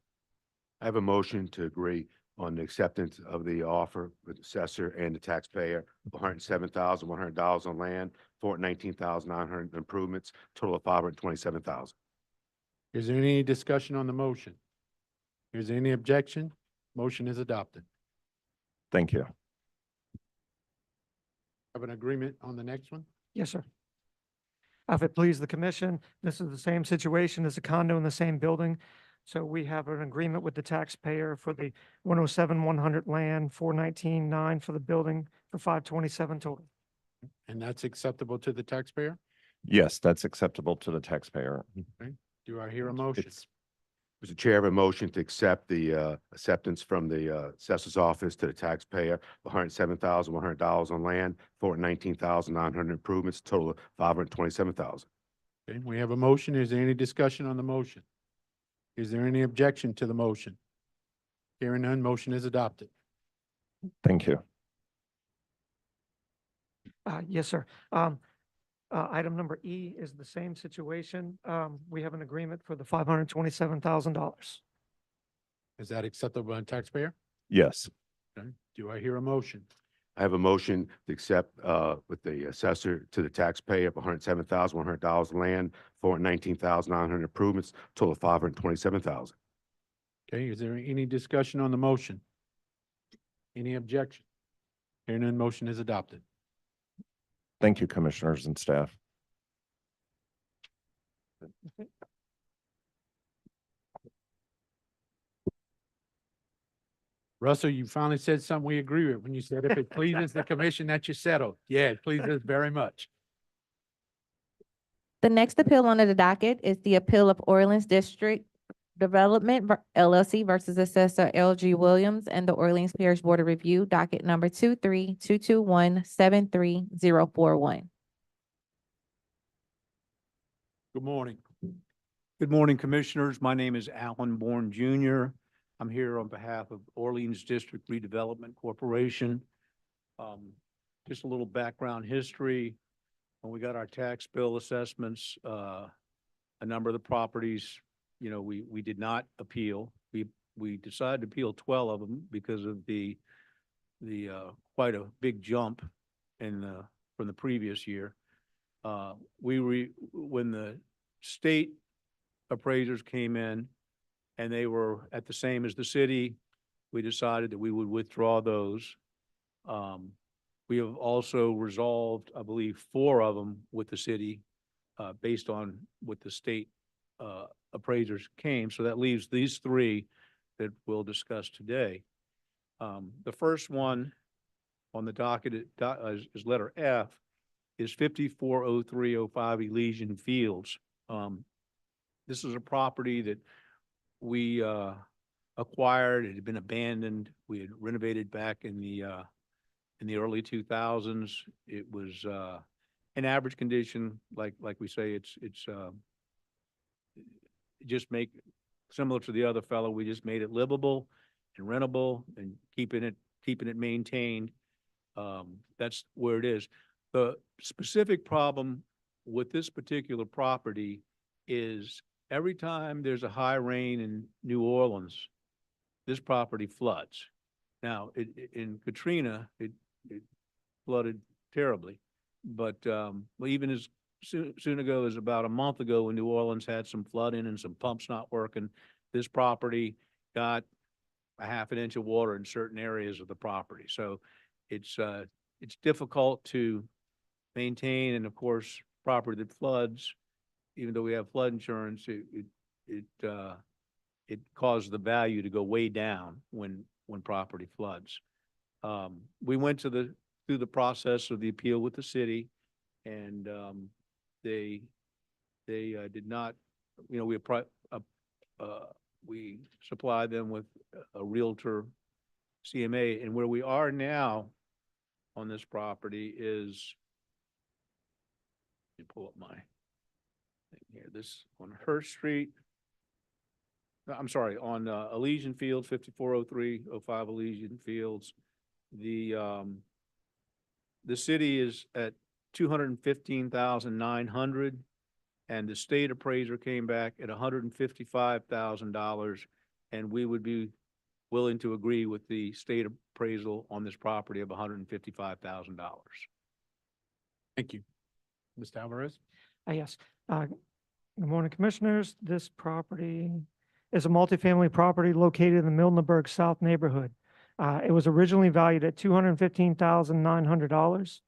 L: I have a motion to agree on the acceptance of the offer with the assessor and the taxpayer, $107,100 on land, $419,900 improvements, total of $527,000.
A: Is there any discussion on the motion? Is there any objection? Motion is adopted.
K: Thank you.
A: Have an agreement on the next one?
I: Yes, sir. If it please the commission, this is the same situation as a condo in the same building. So we have an agreement with the taxpayer for the 107,100 land, 419,900 for the building, for 527 total.
A: And that's acceptable to the taxpayer?
K: Yes, that's acceptable to the taxpayer.
A: Do I hear a motion?
L: It's, Mr. Chair, I have a motion to accept the acceptance from the assessor's office to the taxpayer of $107,100 on land, $419,900 improvements, total of $527,000.
A: Okay, we have a motion. Is there any discussion on the motion? Is there any objection to the motion? Hearing none, motion is adopted.
K: Thank you.
I: Yes, sir. Item number E is the same situation. We have an agreement for the $527,000.
A: Is that acceptable to the taxpayer?
K: Yes.
A: Okay, do I hear a motion?
L: I have a motion to accept with the assessor to the taxpayer of $107,100 land, $419,900 improvements, total of $527,000.
A: Okay, is there any discussion on the motion? Any objection? Hearing none, motion is adopted.
K: Thank you, commissioners and staff.
A: Russell, you finally said something we agree with when you said if it pleases the commission that you settled. Yeah, it pleases us very much.
B: The next appeal under the docket is the appeal of Orleans District Development LLC versus Assessor L.G. Williams and the Orleans Parish Board of Review, docket number 23-221-73041.
A: Good morning.
M: Good morning, Commissioners. My name is Alan Bourne Jr. I'm here on behalf of Orleans District Redevelopment Corporation. Just a little background history. When we got our tax bill assessments, a number of the properties, we did not appeal. We decided to appeal 12 of them because of the quite a big jump from the previous year. When the state appraisers came in and they were at the same as the city, we decided that we would withdraw those. We have also resolved, I believe, 4 of them with the city based on what the state appraisers came. So that leaves these 3 that we'll discuss today. The first one on the docket is letter F, is 540305 Elysian Fields. This is a property that we acquired. It had been abandoned. We had renovated back in the early 2000s. It was in average condition, like we say. It's just similar to the other fellow. We just made it livable and rentable and keeping it maintained. That's where it is. The specific problem with this particular property is every time there's a high rain in New Orleans, this property floods. Now, in Katrina, it flooded terribly, but even as soon ago as about a month ago, when New Orleans had some flooding and some pumps not working, this property got a half an inch of water in certain areas of the property. So it's difficult to maintain, and of course, property that floods, even though we have flood insurance, it causes the value to go way down when property floods. We went through the process of the appeal with the city, and they did not, we supplied them with a realtor CMA, and where we are now on this property is, let me pull up my thing here. This on Hurst Street. I'm sorry, on Elysian Fields, 540305 Elysian Fields. The city is at 215,900, and the state appraiser came back at $155,000, and we would be willing to agree with the state appraisal on this property of $155,000.
A: Thank you. Mr. Alvarez?
I: Yes. Good morning, Commissioners. This property is a multifamily property located in the Mildenberg South neighborhood. It was originally valued at $215,900.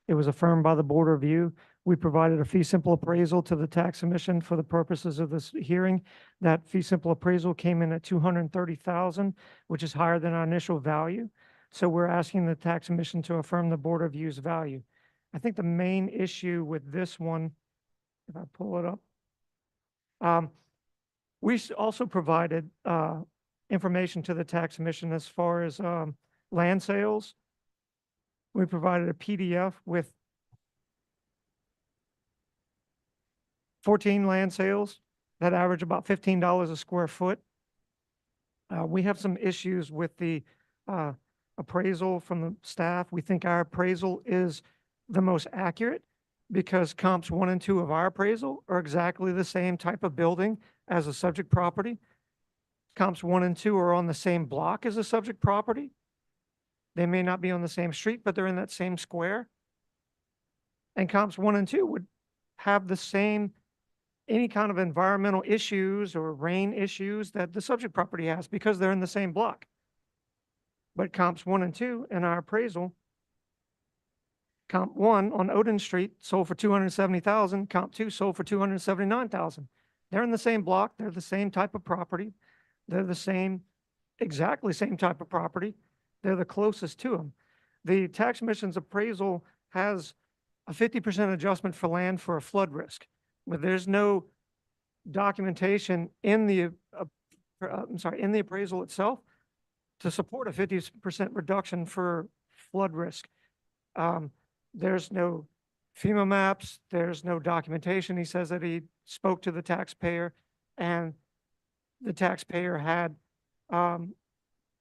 I: It was affirmed by the Board of Review. We provided a fee simple appraisal to the tax commission for the purposes of this hearing. That fee simple appraisal came in at $230,000, which is higher than our initial value. So we're asking the tax commission to affirm the Board of Review's value. I think the main issue with this one, if I pull it up, we also provided information to the tax commission as far as land sales. We provided a PDF with 14 land sales that average about $15 a square foot. We have some issues with the appraisal from the staff. We think our appraisal is the most accurate because comps 1 and 2 of our appraisal are exactly the same type of building as a subject property. Comps 1 and 2 are on the same block as a subject property. They may not be on the same street, but they're in that same square. And comps 1 and 2 would have the same, any kind of environmental issues or rain issues that the subject property has because they're in the same block. But comps 1 and 2 in our appraisal, comp 1 on Odin Street sold for $270,000, comp 2 sold for $279,000. They're in the same block, they're the same type of property, they're the same, exactly same type of property, they're the closest to them. The tax commission's appraisal has a 50% adjustment for land for a flood risk, but there's no documentation in the, in the appraisal itself to support a 50% reduction for flood risk. There's no FEMA maps, there's no documentation. He says that he spoke to the taxpayer and the taxpayer had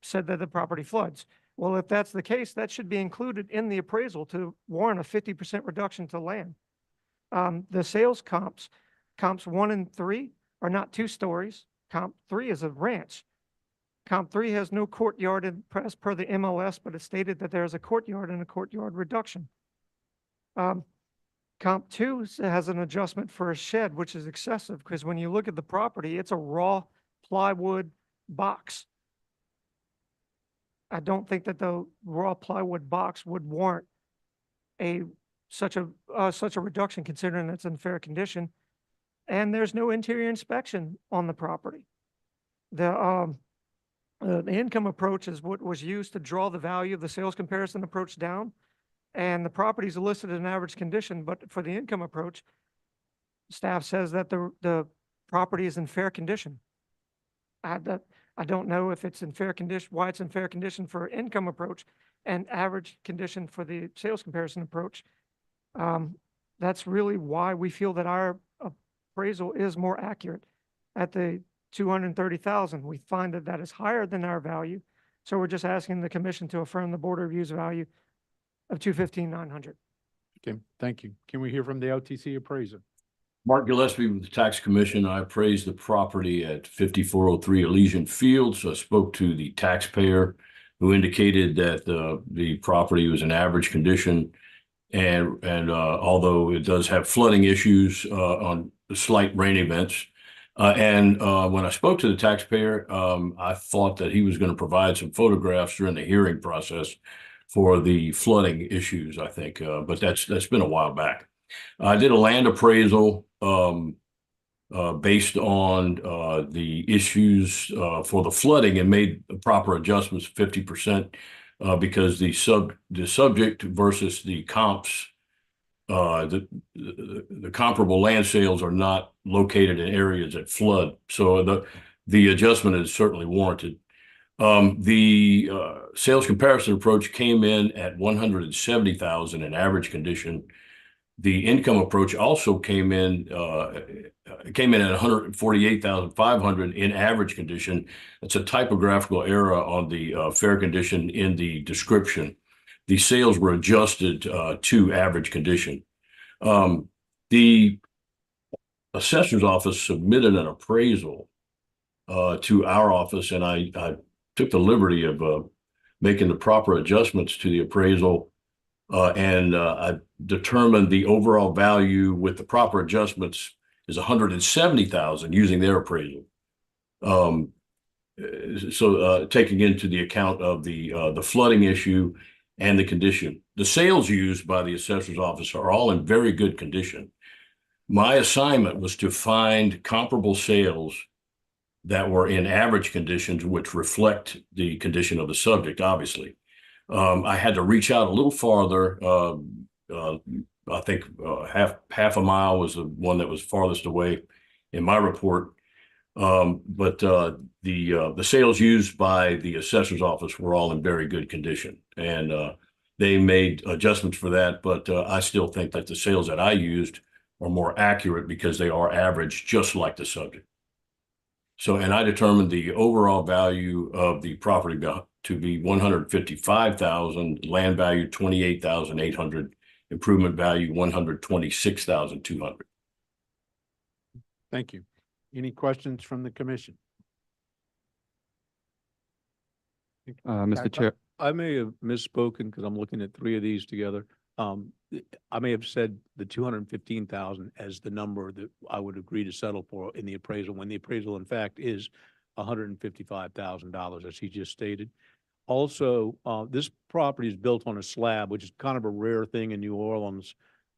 I: said that the property floods. Well, if that's the case, that should be included in the appraisal to warrant a 50% reduction to land. The sales comps 1 and 3 are not 2 stories. Comp 3 is a ranch. Comp 3 has no courtyard as per the MLS, but it stated that there is a courtyard and a courtyard reduction. Comp 2 has an adjustment for a shed, which is excessive because when you look at the property, it's a raw plywood box. I don't think that the raw plywood box would warrant such a reduction considering it's in fair condition. And there's no interior inspection on the property. The income approach is what was used to draw the value of the sales comparison approach down. And the properties are listed in average condition, but for the income approach, staff says that the property is in fair condition. I don't know if it's in fair condition, why it's in fair condition for income approach and average condition for the sales comparison approach. That's really why we feel that our appraisal is more accurate at the 230,000. We find that that is higher than our value. So we're just asking the commission to affirm the board review's value of 215,900.
A: Okay, thank you. Can we hear from the LTC appraiser?
N: Mark Gillespie with the Tax Commission. I appraised the property at 5403 Elysian Fields. I spoke to the taxpayer who indicated that the property was in average condition. And although it does have flooding issues on slight rain events. When I spoke to the taxpayer, I thought that he was going to provide some photographs during the hearing process for the flooding issues, I think, but that's been a while back. I did a land appraisal based on the issues for the flooding and made the proper adjustments 50% because the subject versus the comps, the comparable land sales are not located in areas that flood. So the adjustment is certainly warranted. The sales comparison approach came in at 170,000 in average condition. The income approach also came in at 148,500 in average condition. It's a typographical error on the fair condition in the description. The sales were adjusted to average condition. The assessor's office submitted an appraisal to our office, and I took the liberty of making the proper adjustments to the appraisal, and I determined the overall value with the proper adjustments is 170,000 using their appraisal. So taking into the account of the flooding issue and the condition. The sales used by the assessor's office are all in very good condition. My assignment was to find comparable sales that were in average conditions, which reflect the condition of the subject, obviously. I had to reach out a little farther I think half a mile was the one that was farthest away in my report. But the sales used by the assessor's office were all in very good condition, and they made adjustments for that. But I still think that the sales that I used are more accurate because they are averaged just like the subject. So, and I determined the overall value of the property to be 155,000, land value 28,800, improvement value 126,200.
A: Thank you. Any questions from the commission?
C: Mr. Chair,
M: I may have misspoken because I'm looking at three of these together. I may have said the 215,000 as the number that I would agree to settle for in the appraisal, when the appraisal in fact is $155,000, as he just stated. Also, this property is built on a slab, which is kind of a rare thing in New Orleans,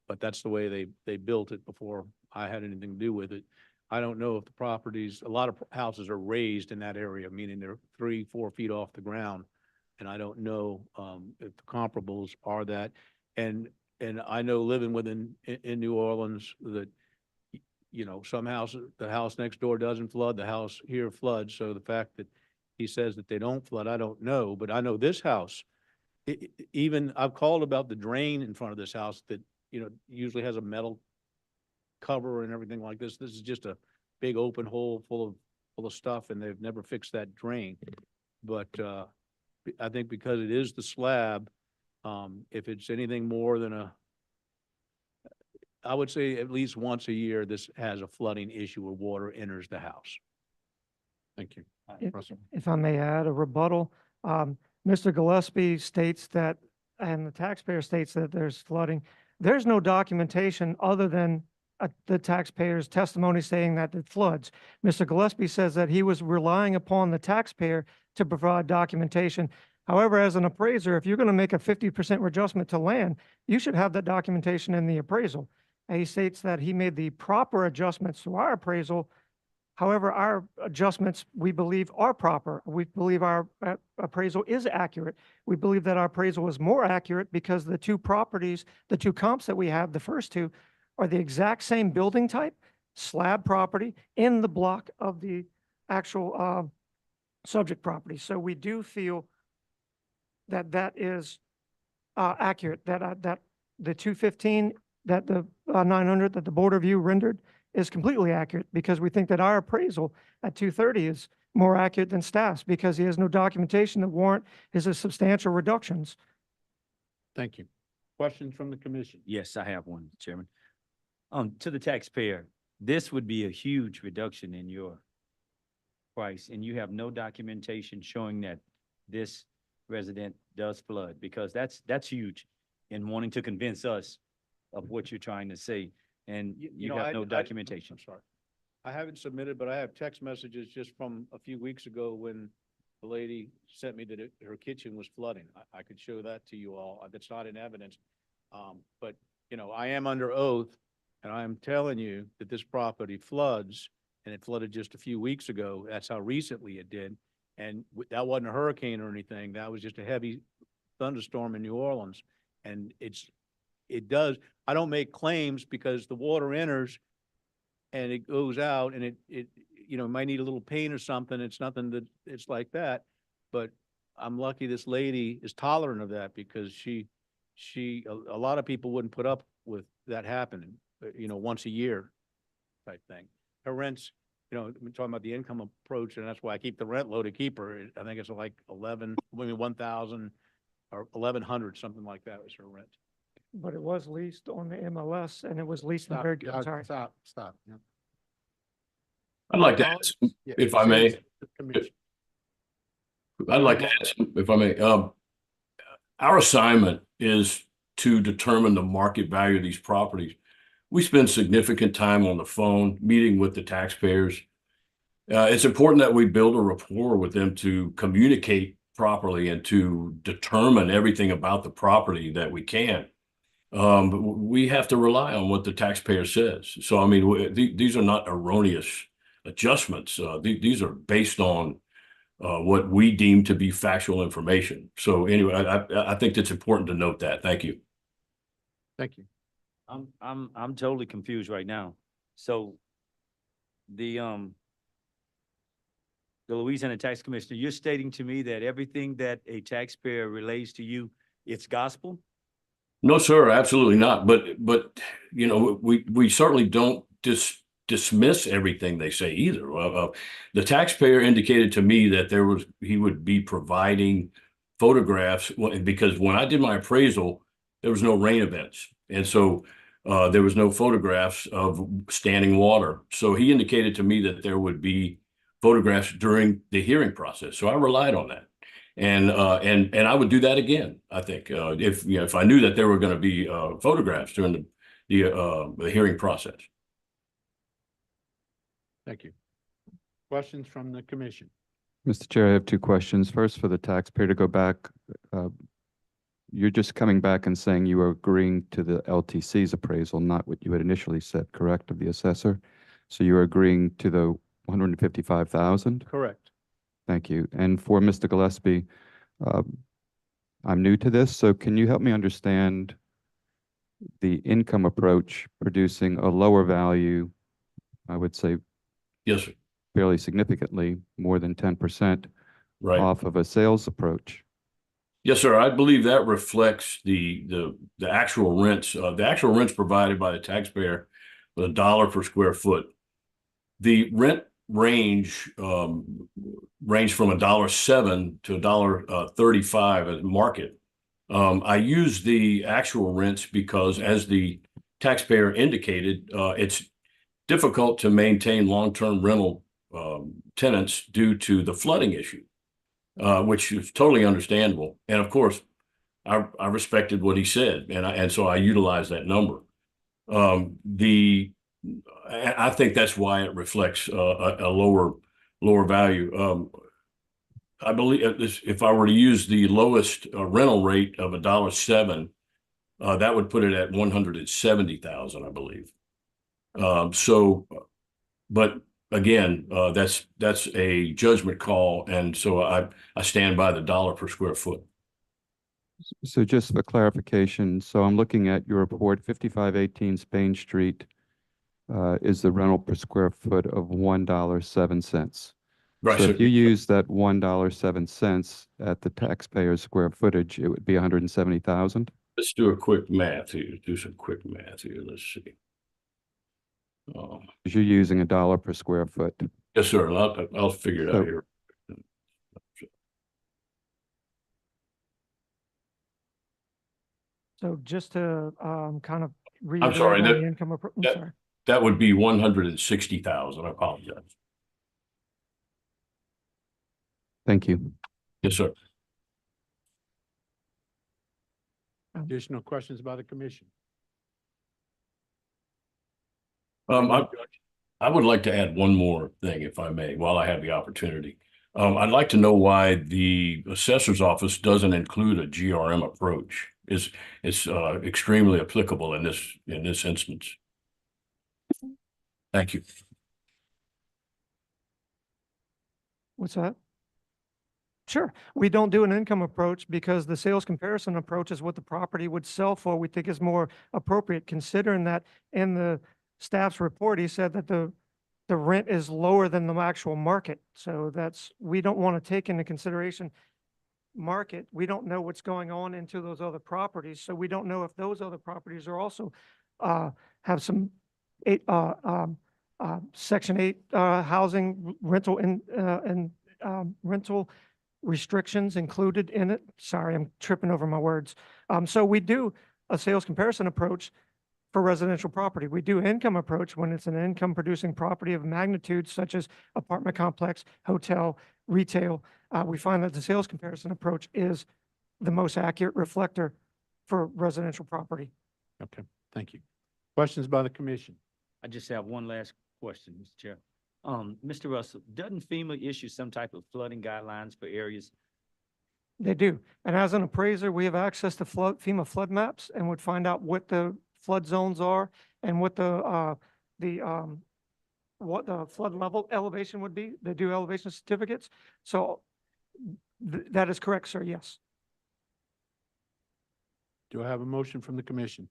M: but that's the way they built it before I had anything to do with it. I don't know if the properties, a lot of houses are raised in that area, meaning they're 3-4 feet off the ground. And I don't know if the comparables are that. And I know living in New Orleans that, you know, some houses, the house next door doesn't flood, the house here floods. So the fact that he says that they don't flood, I don't know. But I know this house, even I've called about the drain in front of this house that, you know, usually has a metal cover and everything like this. This is just a big open hole full of stuff, and they've never fixed that drain. But I think because it is the slab, if it's anything more than I would say at least once a year, this has a flooding issue where water enters the house.
A: Thank you. Russell?
I: If I may add a rebuttal, Mr. Gillespie states that, and the taxpayer states that there's flooding. There's no documentation other than the taxpayer's testimony saying that it floods. Mr. Gillespie says that he was relying upon the taxpayer to provide documentation. However, as an appraiser, if you're going to make a 50% adjustment to land, you should have that documentation in the appraisal. And he states that he made the proper adjustments to our appraisal. However, our adjustments, we believe, are proper. We believe our appraisal is accurate. We believe that our appraisal is more accurate because the two properties, the two comps that we have, the first two, are the exact same building type, slab property, in the block of the actual subject property. So we do feel that that is accurate, that the 215, that the 900 that the Board of Review rendered is completely accurate, because we think that our appraisal at 230 is more accurate than staff's because he has no documentation that warrant his substantial reductions.
A: Thank you. Questions from the commission?
D: Yes, I have one, Chairman. To the taxpayer, this would be a huge reduction in your price, and you have no documentation showing that this resident does flood, because that's huge in wanting to convince us of what you're trying to say, and you have no documentation.
M: I'm sorry. I haven't submitted, but I have text messages just from a few weeks ago when the lady sent me that her kitchen was flooding. I could show that to you all. That's not in evidence. But, you know, I am under oath, and I'm telling you that this property floods, and it flooded just a few weeks ago. That's how recently it did. And that wasn't a hurricane or anything. That was just a heavy thunderstorm in New Orleans. And it does, I don't make claims because the water enters and it goes out, and it you know, might need a little paint or something. It's nothing that, it's like that. But I'm lucky this lady is tolerant of that, because a lot of people wouldn't put up with that happening, you know, once a year type thing. Her rent's, you know, we're talking about the income approach, and that's why I keep the rent low to keep her. I think it's like 1,000 or 1,100, something like that was her rent.
I: But it was leased on the MLS, and it was leased in
A: Stop,
I: very good, sorry.
A: Stop. Yeah.
N: I'd like to ask, if I may. I'd like to ask, if I may, our assignment is to determine the market value of these properties. We spend significant time on the phone, meeting with the taxpayers. It's important that we build a rapport with them to communicate properly and to determine everything about the property that we can. But we have to rely on what the taxpayer says. So, I mean, these are not erroneous adjustments. These are based on what we deem to be factual information. So anyway, I think it's important to note that. Thank you.
A: Thank you.
D: I'm totally confused right now. So the Louisiana Tax Commissioner, you're stating to me that everything that a taxpayer relays to you, it's gospel?
N: No, sir, absolutely not. But, you know, we certainly don't dismiss everything they say either. The taxpayer indicated to me that he would be providing photographs because when I did my appraisal, there was no rain events. And so there was no photographs of standing water. So he indicated to me that there would be photographs during the hearing process. So I relied on that. And I would do that again. I think if I knew that there were going to be photographs during the hearing process.
A: Thank you. Questions from the commission?
C: Mr. Chair, I have two questions. First, for the taxpayer to go back, you're just coming back and saying you are agreeing to the LTC's appraisal, not what you had initially said, correct, of the assessor? So you're agreeing to the 155,000?
A: Correct.
C: Thank you. And for Mr. Gillespie, I'm new to this, so can you help me understand the income approach producing a lower value, I would say
N: Yes, sir.
C: fairly significantly, more than 10%
N: Right.
C: off of a sales approach?
N: Yes, sir. I believe that reflects the actual rents. The actual rents provided by the taxpayer with $1 per square foot. The rent range from $1.07 to $1.35 at market. I use the actual rents because, as the taxpayer indicated, it's difficult to maintain long-term rental tenants due to the flooding issue, which is totally understandable. And of course, I respected what he said, and so I utilized that number. I think that's why it reflects a lower value. I believe if I were to use the lowest rental rate of $1.07, that would put it at 170,000, I believe. But again, that's a judgment call, and so I stand by the $1 per square foot.
C: So just for clarification, so I'm looking at your report, 5518 Spain Street is the rental per square foot of $1.07.
N: Right.
C: So if you use that $1.07 at the taxpayer's square footage, it would be 170,000?
N: Let's do a quick math here. Do some quick math here. Let's see.
C: Because you're using $1 per square foot.
N: Yes, sir. I'll figure it out here.
I: So just to kind of
N: I'm sorry,
I: reiterate on the income approach, I'm sorry.
N: that would be 160,000. I apologize.
C: Thank you.
N: Yes, sir.
A: Additional questions by the commission?
N: I would like to add one more thing, if I may, while I have the opportunity. I'd like to know why the assessor's office doesn't include a GRM approach. It's extremely applicable in this instance. Thank you.
I: What's that? Sure. We don't do an income approach because the sales comparison approach is what the property would sell for. We think is more appropriate, considering that in the staff's report, he said that the rent is lower than the actual market. So we don't want to take into consideration market. We don't know what's going on into those other properties. So we don't know if those other properties are also have some Section 8 housing rental and rental restrictions included in it. Sorry, I'm tripping over my words. So we do a sales comparison approach for residential property. We do income approach when it's an income producing property of magnitude such as apartment complex, hotel, retail. We find that the sales comparison approach is the most accurate reflector for residential property.
A: Okay, thank you. Questions by the commission?
D: I just have one last question, Mr. Chair. Mr. Russell, doesn't FEMA issue some type of flooding guidelines for areas?
I: They do. And as an appraiser, we have access to FEMA flood maps and would find out what the flood zones are and what the flood level elevation would be. They do elevation certificates. So that is correct, sir. Yes.
A: Do I have a motion from the commission?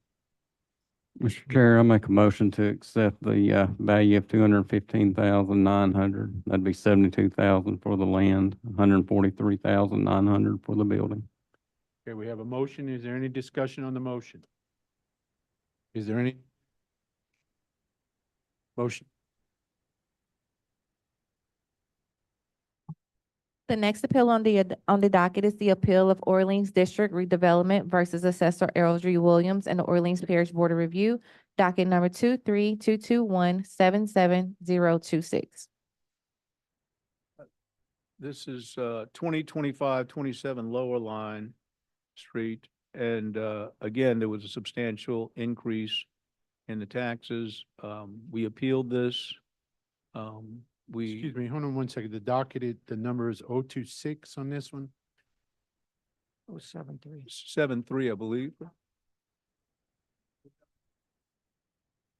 E: Mr. Chair, I make a motion to accept the value of 215,900. That'd be 72,000 for the land, 143,900 for the building.
A: Okay, we have a motion. Is there any discussion on the motion? Is there any? Motion.
B: The next appeal on the docket is the appeal of Orleans District redevelopment versus Assessor Errol G. Williams and the Orleans Parish Board of Review, docket number 23-221-77026.
M: This is 2025-27 Lower Line Street. And again, there was a substantial increase in the taxes. We appealed this.
A: Excuse me, hold on one second. The docket, the number is 026 on this one.
I: 073.
M: 7-3, I believe.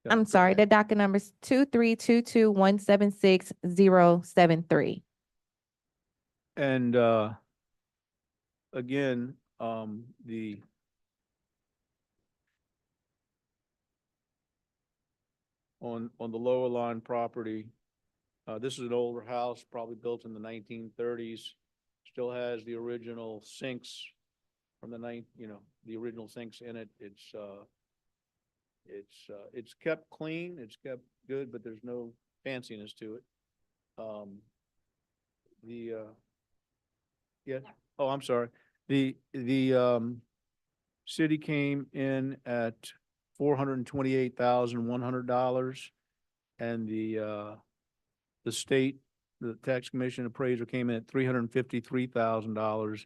B: I'm sorry, the docket number is 23-221-76073.
M: And again, the on the Lower Line property, this is an older house, probably built in the 1930s. Still has the original sinks from the the original sinks in it. It's kept clean, it's kept good, but there's no fanciness to it. Oh, I'm sorry. The city came in at $428,100, and the state, the tax commission appraiser came in at $353,000,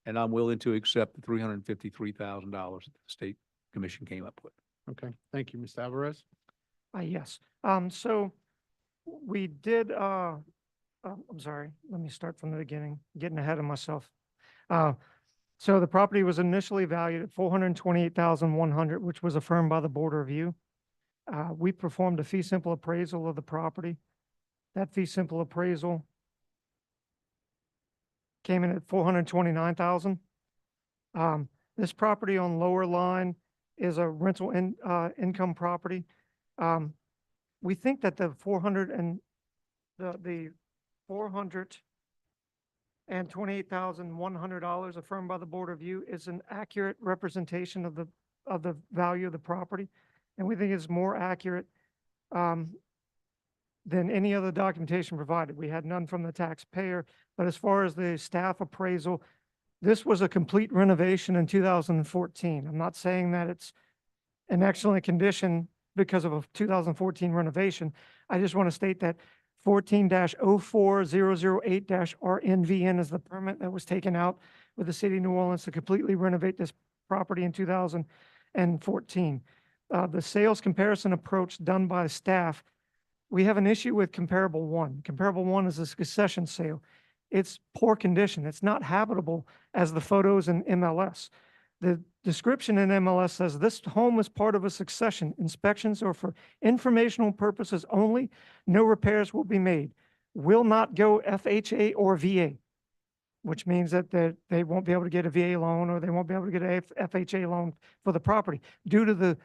M: and I'm willing to accept the $353,000 that the state commission came up with.
A: Okay, thank you, Mr. Alvarez.
I: Yes. So we did, I'm sorry, let me start from the beginning, getting ahead of myself. So the property was initially valued at $428,100, which was affirmed by the Board of Review. We performed a fee simple appraisal of the property. That fee simple appraisal came in at $429,000. This property on Lower Line is a rental income property. We think that the $428,100 affirmed by the Board of Review is an accurate representation of the value of the property, and we think it's more accurate than any other documentation provided. We had none from the taxpayer, but as far as the staff appraisal, this was a complete renovation in 2014. I'm not saying that it's in excellent condition because of a 2014 renovation. I just want to state that 14-04008-RNVN is the permit that was taken out with the city of New Orleans to completely renovate this property in 2014. The sales comparison approach done by staff, we have an issue with comparable one. Comparable one is a succession sale. It's poor condition. It's not habitable as the photos in MLS. The description in MLS says this home is part of a succession. Inspections are for informational purposes only. No repairs will be made. Will not go FHA or VA, which means that they won't be able to get a VA loan or they won't be able to get a FHA loan for the property due to the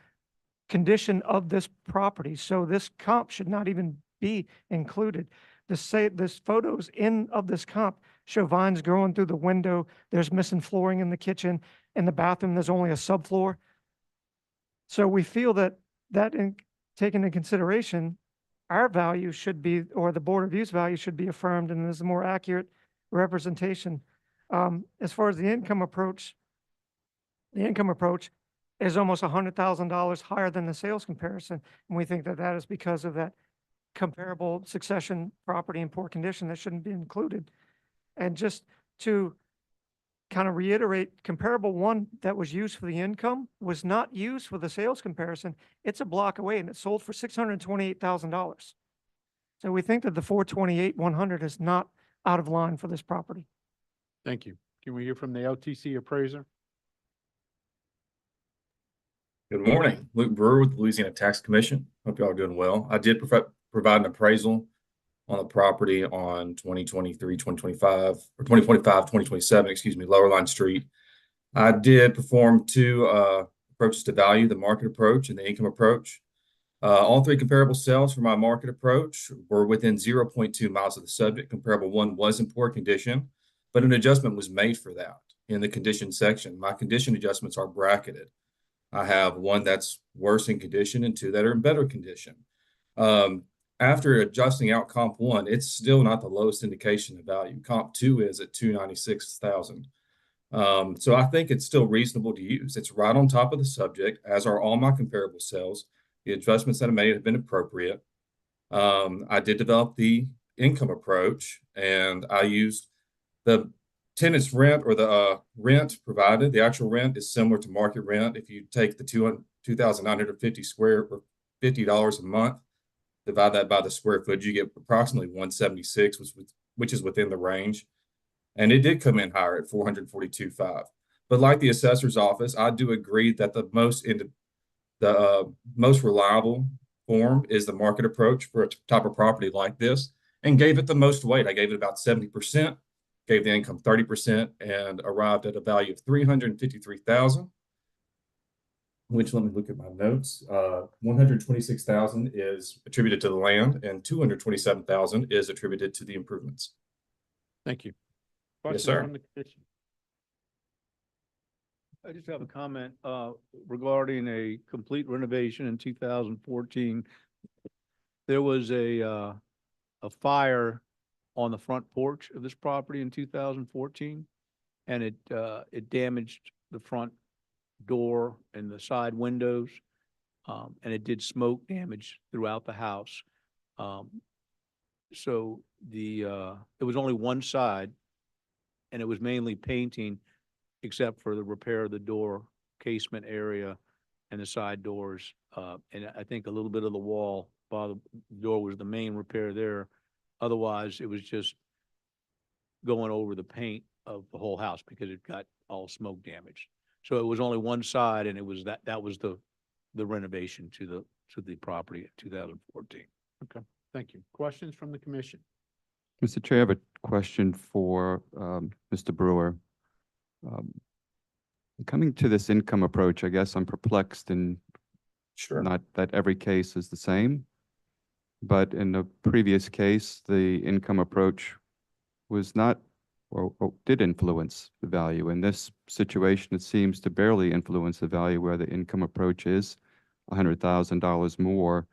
I: condition of this property. So this comp should not even be included. This photos of this comp show vines growing through the window. There's missing flooring in the kitchen. In the bathroom, there's only a subfloor. So we feel that taken into consideration, our value should be, or the Board of Review's value should be affirmed, and there's a more accurate representation. As far as the income approach is almost $100,000 higher than the sales comparison. And we think that that is because of that comparable succession property in poor condition that shouldn't be included. And just to kind of reiterate, comparable one that was used for the income was not used for the sales comparison. It's a block away and it sold for $628,000. So we think that the $428,100 is not out of line for this property.
A: Thank you. Can we hear from the LTC appraiser?
O: Good morning, Luke Brewer with the Louisiana Tax Commission. Hope y'all are doing well. I did provide an appraisal on the property on 2025, 2027, Lower Line Street. I did perform two approaches to value, the market approach and the income approach. All three comparable sales for my market approach were within 0.2 miles of the subject. Comparable one was in poor condition, but an adjustment was made for that in the condition section. My condition adjustments are bracketed. I have one that's worse in condition and two that are in better condition. After adjusting out comp one, it's still not the lowest indication of value. Comp two is at 296,000. So I think it's still reasonable to use. It's right on top of the subject, as are all my comparable sales. The adjustments that I made have been appropriate. I did develop the income approach, and I used the tenant's rent or the rent provided. The actual rent is similar to market rent. If you take the 2,950 square or $50 a month, divide that by the square foot, you get approximately 176, which is within the range. And it did come in higher at 442.5. But like the assessor's office, I do agree that the most reliable form is the market approach for a type of property like this, and gave it the most weight. I gave it about 70%, gave the income 30%, and arrived at a value of 353,000. Which, let me look at my notes. 126,000 is attributed to the land, and 227,000 is attributed to the improvements.
A: Thank you.
O: Yes,
A: Questions
O: sir.
A: from the commission?
M: I just have a comment regarding a complete renovation in 2014. There was a fire on the front porch of this property in 2014, and it damaged the front door and the side windows, and it did smoke damage throughout the house. So it was only one side, and it was mainly painting, except for the repair of the door casement area and the side doors. And I think a little bit of the wall by the door was the main repair there. Otherwise, it was just going over the paint of the whole house because it got all smoke damaged. So it was only one side, and it was that was the renovation to the property in 2014.
A: Okay, thank you. Questions from the commission?
C: Mr. Chair, I have a question for Mr. Brewer. Coming to this income approach, I guess I'm perplexed in
O: Sure.
C: not that every case is the same, but in the previous case, the income approach was not or did influence the value. In this situation, it seems to barely influence the value, where the income approach is $100,000 more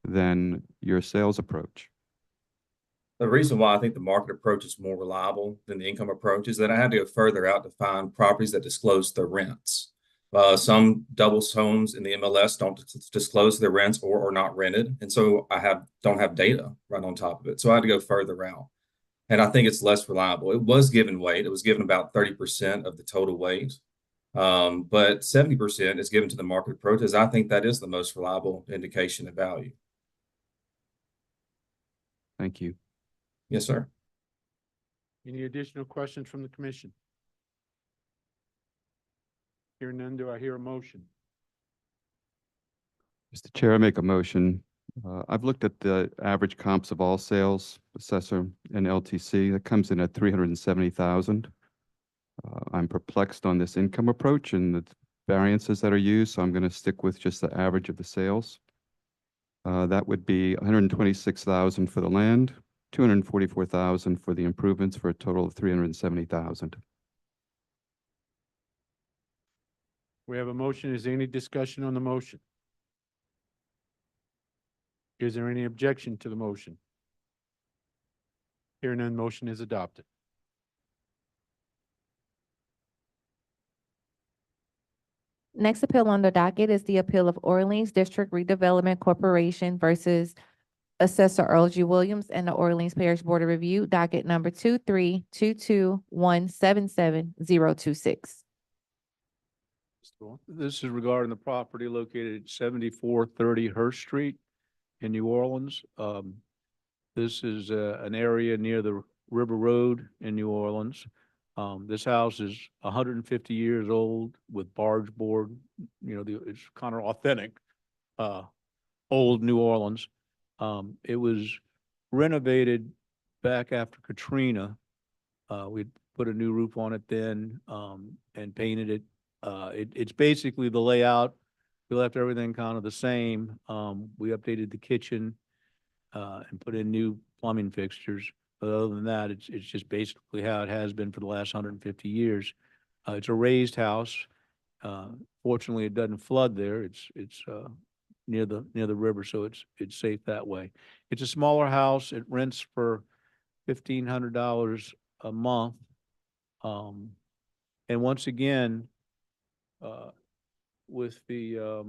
C: than your sales approach.
O: The reason why I think the market approach is more reliable than the income approach is that I had to go further out to find properties that disclose their rents. Some doubles homes in the MLS don't disclose their rents or are not rented. And so don't have data right on top of it. So I had to go further out. And I think it's less reliable. It was given weight. It was given about 30% of the total weight. But 70% is given to the market approach, as I think that is the most reliable indication of value.
C: Thank you.
O: Yes, sir.
A: Any additional questions from the commission? Hearing none, do I hear a motion?
C: Mr. Chair, I make a motion. I've looked at the average comps of all sales, assessor and LTC. That comes in at 370,000. I'm perplexed on this income approach and the variances that are used, so I'm going to stick with just the average of the sales. That would be 126,000 for the land, 244,000 for the improvements, for a total of 370,000.
A: We have a motion. Is there any discussion on the motion? Is there any objection to the motion? Hearing none, motion is adopted.
B: Next appeal on the docket is the appeal of Orleans District Redevelopment Corporation versus Assessor Earl G. Williams and the Orleans Parish Board of Review, docket number 2322177-026.
M: This is regarding the property located at 7430 Hurst Street in New Orleans. This is an area near the River Road in New Orleans. This house is 150 years old with barge board. You know, it's kind of authentic, old New Orleans. It was renovated back after Katrina. We put a new roof on it then, and painted it It's basically the layout. We left everything kind of the same. We updated the kitchen, and put in new plumbing fixtures. But other than that, it's just basically how it has been for the last 150 years. It's a raised house. Fortunately, it doesn't flood there. It's near the river, so it's safe that way. It's a smaller house. It rents for $1,500 a month. And once again, with the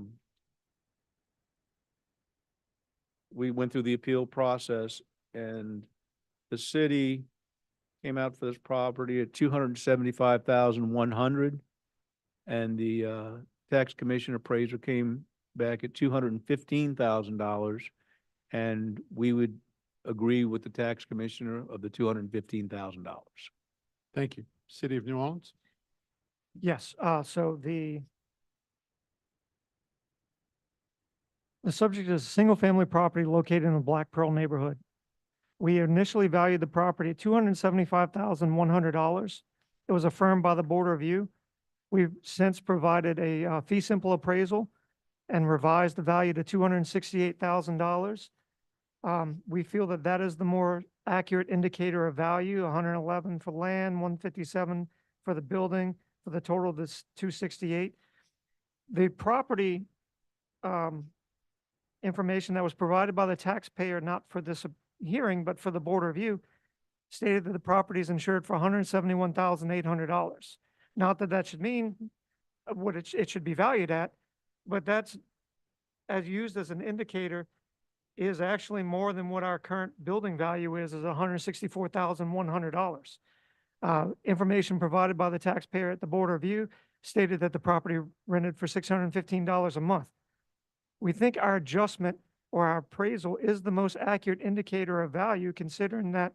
M: we went through the appeal process, and the city came out for this property at 275,100, and the tax commission appraiser came back at $215,000, and we would agree with the tax commissioner of the $215,000.
A: Thank you. City of New Orleans?
I: Yes, so the subject is a single-family property located in the Black Pearl neighborhood. We initially valued the property at $275,100. It was affirmed by the Board of Review. We've since provided a fee simple appraisal and revised the value to $268,000. We feel that that is the more accurate indicator of value, 111 for land, 157 for the building, for the total of this 268. The property information that was provided by the taxpayer, not for this hearing, but for the Board of Review, stated that the property is insured for $171,800. Not that that should mean what it should be valued at, but that's, as used as an indicator, is actually more than what our current building value is $164,100. Information provided by the taxpayer at the Board of Review stated that the property rented for $615 a month. We think our adjustment or our appraisal is the most accurate indicator of value, considering that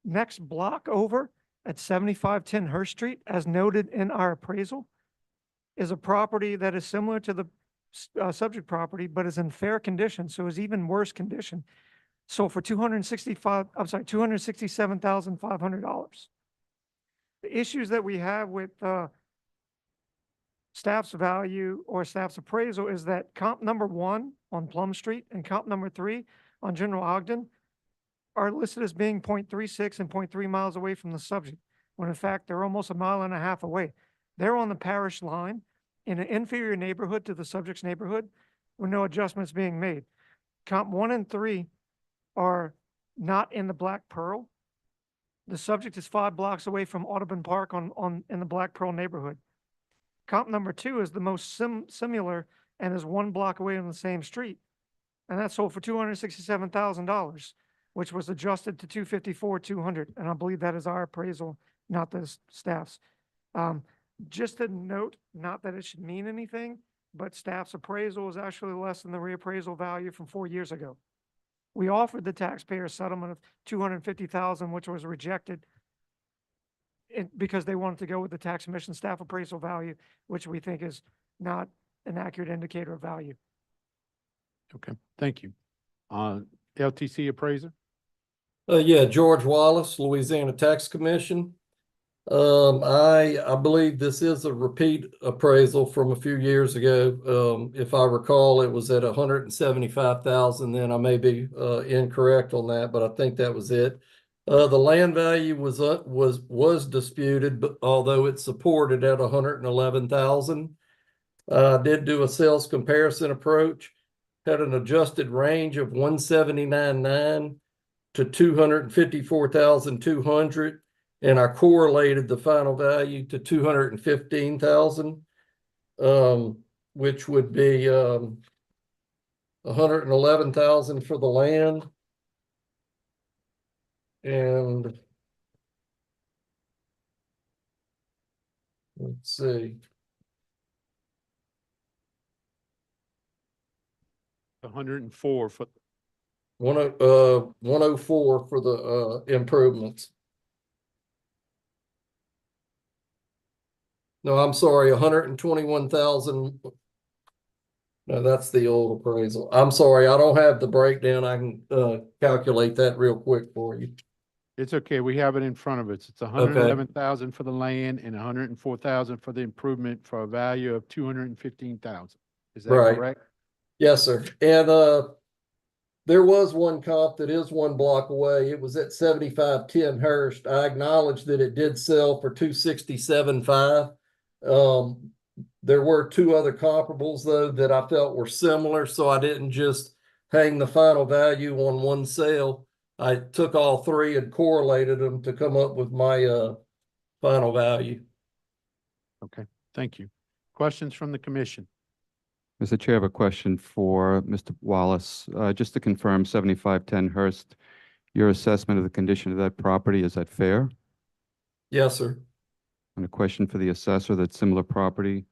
I: next block over at 7510 Hurst Street, as noted in our appraisal, is a property that is similar to the subject property, but is in fair condition, so is even worse condition. So for $267,500. The issues that we have with staff's value or staff's appraisal is that comp number 1 on Plum Street and comp number 3 on General Ogden are listed as being 0.36 and 0.3 miles away from the subject, when in fact they're almost 1.5 miles away. They're on the parish line in an inferior neighborhood to the subject's neighborhood with no adjustments being made. Comp 1 and 3 are not in the Black Pearl. The subject is 5 blocks away from Audubon Park in the Black Pearl neighborhood. Comp number 2 is the most similar and is 1 block away on the same street. And that's sold for $267,000, which was adjusted to $254,200. And I believe that is our appraisal, not the staff's. Just a note, not that it should mean anything, but staff's appraisal is actually less than the reappraisal value from 4 years ago. We offered the taxpayer a settlement of $250,000, which was rejected because they wanted to go with the tax commission staff appraisal value, which we think is not an accurate indicator of value.
A: Okay, thank you. LTC appraiser?
G: Yeah, George Wallace, Louisiana Tax Commission. I believe this is a repeat appraisal from a few years ago. If I recall, it was at 175,000. Then I may be incorrect on that, but I think that was it. The land value was disputed, but although it's supported at 111,000. Did do a sales comparison approach, had an adjusted range of 179.9 to 254,200. And I correlated the final value to 215,000, which would be 111,000 for the land. And let's see.
A: 104 for
G: 104 for the improvements. No, I'm sorry, 121,000. No, that's the old appraisal. I'm sorry, I don't have the breakdown. I can calculate that real quick for you.
A: It's okay. We have it in front of us. It's $111,000 for the land and $104,000 for the improvement for a value of $215,000. Is that
G: Right.
A: correct?
G: Yes, sir. And there was one comp that is one block away. It was at 7510 Hurst. I acknowledge that it did sell for 267.5. There were two other comparables though that I felt were similar, so I didn't just hang the final value on one sale. I took all three and correlated them to come up with my final value.
A: Okay, thank you. Questions from the commission?
C: Mr. Chair, I have a question for Mr. Wallace. Just to confirm, 7510 Hurst, your assessment of the condition of that property, is that fair?
G: Yes, sir.
C: And a question for the assessor, that similar property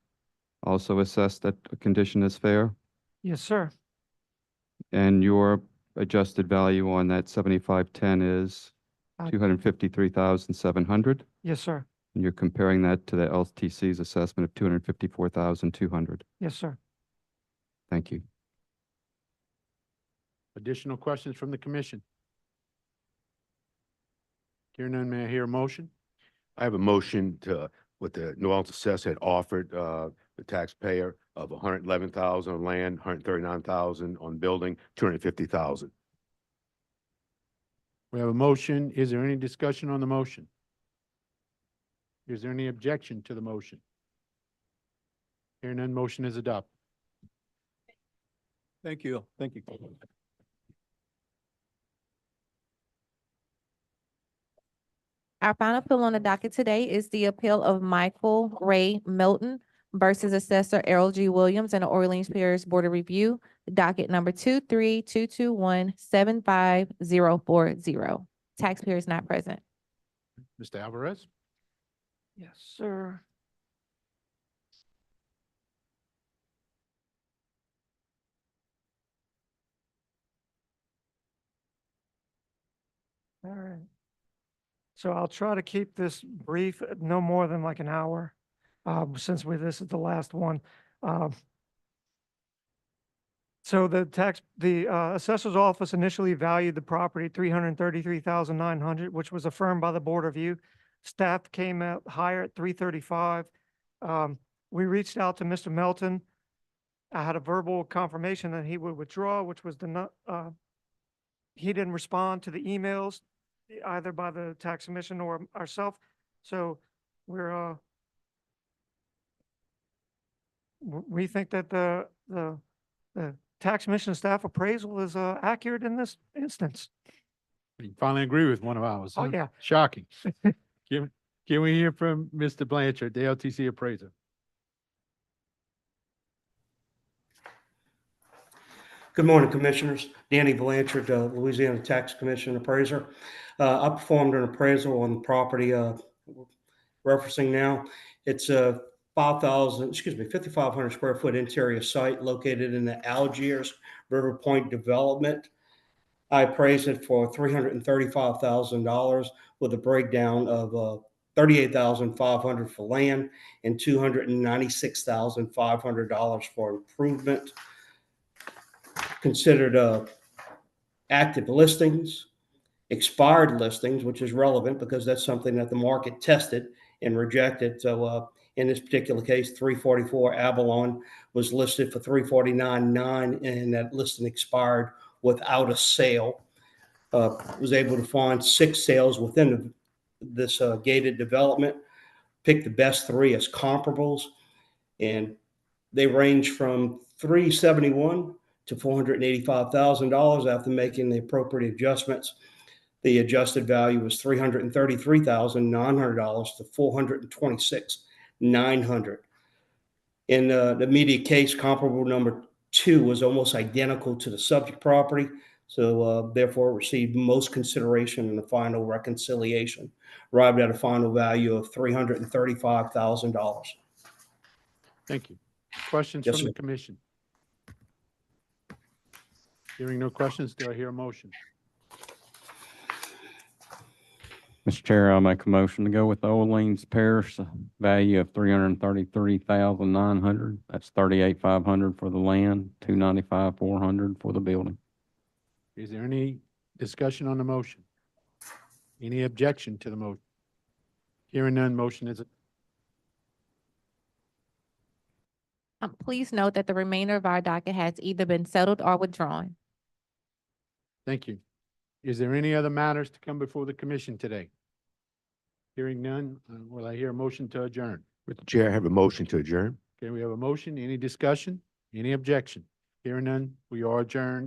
C: also assessed that a condition is fair?
I: Yes, sir.
C: And your adjusted value on that 7510 is
I: Uh,
C: 253,700?
I: Yes, sir.
C: And you're comparing that to the LTC's assessment of 254,200?
I: Yes, sir.
C: Thank you.
A: Additional questions from the commission? Hearing none, may I hear a motion?
L: I have a motion to, what the New Orleans assessor had offered, the taxpayer of $111,000 on land, $139,000 on building, $250,000.
A: We have a motion. Is there any discussion on the motion? Is there any objection to the motion? Hearing none, motion is adopted.
M: Thank you. Thank you.
B: Our final appeal on the docket today is the appeal of Michael Ray Milton versus Assessor Errol G. Williams and the Orleans Parish Board of Review, docket number 23221-75040. Taxpayer is not present.
A: Mr. Alvarez?
I: Yes, sir. All right. So I'll try to keep this brief, no more than like an hour, since this is the last one. So the assessor's office initially valued the property $333,900, which was affirmed by the Board of Review. Staff came out higher at $335,000. We reached out to Mr. Melton. I had a verbal confirmation that he would withdraw, which was he didn't respond to the emails either by the tax commission or ourselves. So we think that the tax commission staff appraisal is accurate in this instance.
A: You finally agree with one of ours.
I: Oh,
A: huh?
I: yeah.
A: Shocking. Can we hear from Mr. Blanchard, the LTC appraiser?
P: Good morning, Commissioners. Danny Blanchard, Louisiana Tax Commission appraiser. I performed an appraisal on the property referencing now. It's a 5,500 square foot interior site located in the Algiers River Point development. I appraised it for $335,000 with a breakdown of $38,500 for land and $296,500 for improvement. Considered active listings, expired listings, which is relevant because that's something that the market tested and rejected. So in this particular case, 344 Avalon was listed for $349,900, and that listing expired without a sale. Was able to find 6 sales within this gated development, picked the best 3 as comparables, and they range from $371,000 to $485,000 after making the appropriate adjustments. The adjusted value was $333,900 to $426,900. In the immediate case, comparable number 2 was almost identical to the subject property, so therefore received most consideration in the final reconciliation, arrived at a final value of $335,000.
A: Thank you. Questions
P: Yes,
A: from the
P: sir.
A: commission? Hearing no questions, do I hear a motion?
E: Mr. Chair, I'll make a motion to go with the Orleans Parish value of $333,900. That's $38,500 for the land, $295,400 for the building.
A: Is there any discussion on the motion? Any objection to the motion? Hearing none, motion is,
B: Please note that the remainder of our docket has either been settled or withdrawn.
A: thank you. Is there any other matters to come before the commission today? Hearing none, will I hear a motion to adjourn?
L: Mr. Chair, I have a motion to adjourn.
A: Okay, we have a motion. Any discussion? Any objection? Hearing none, we are adjourned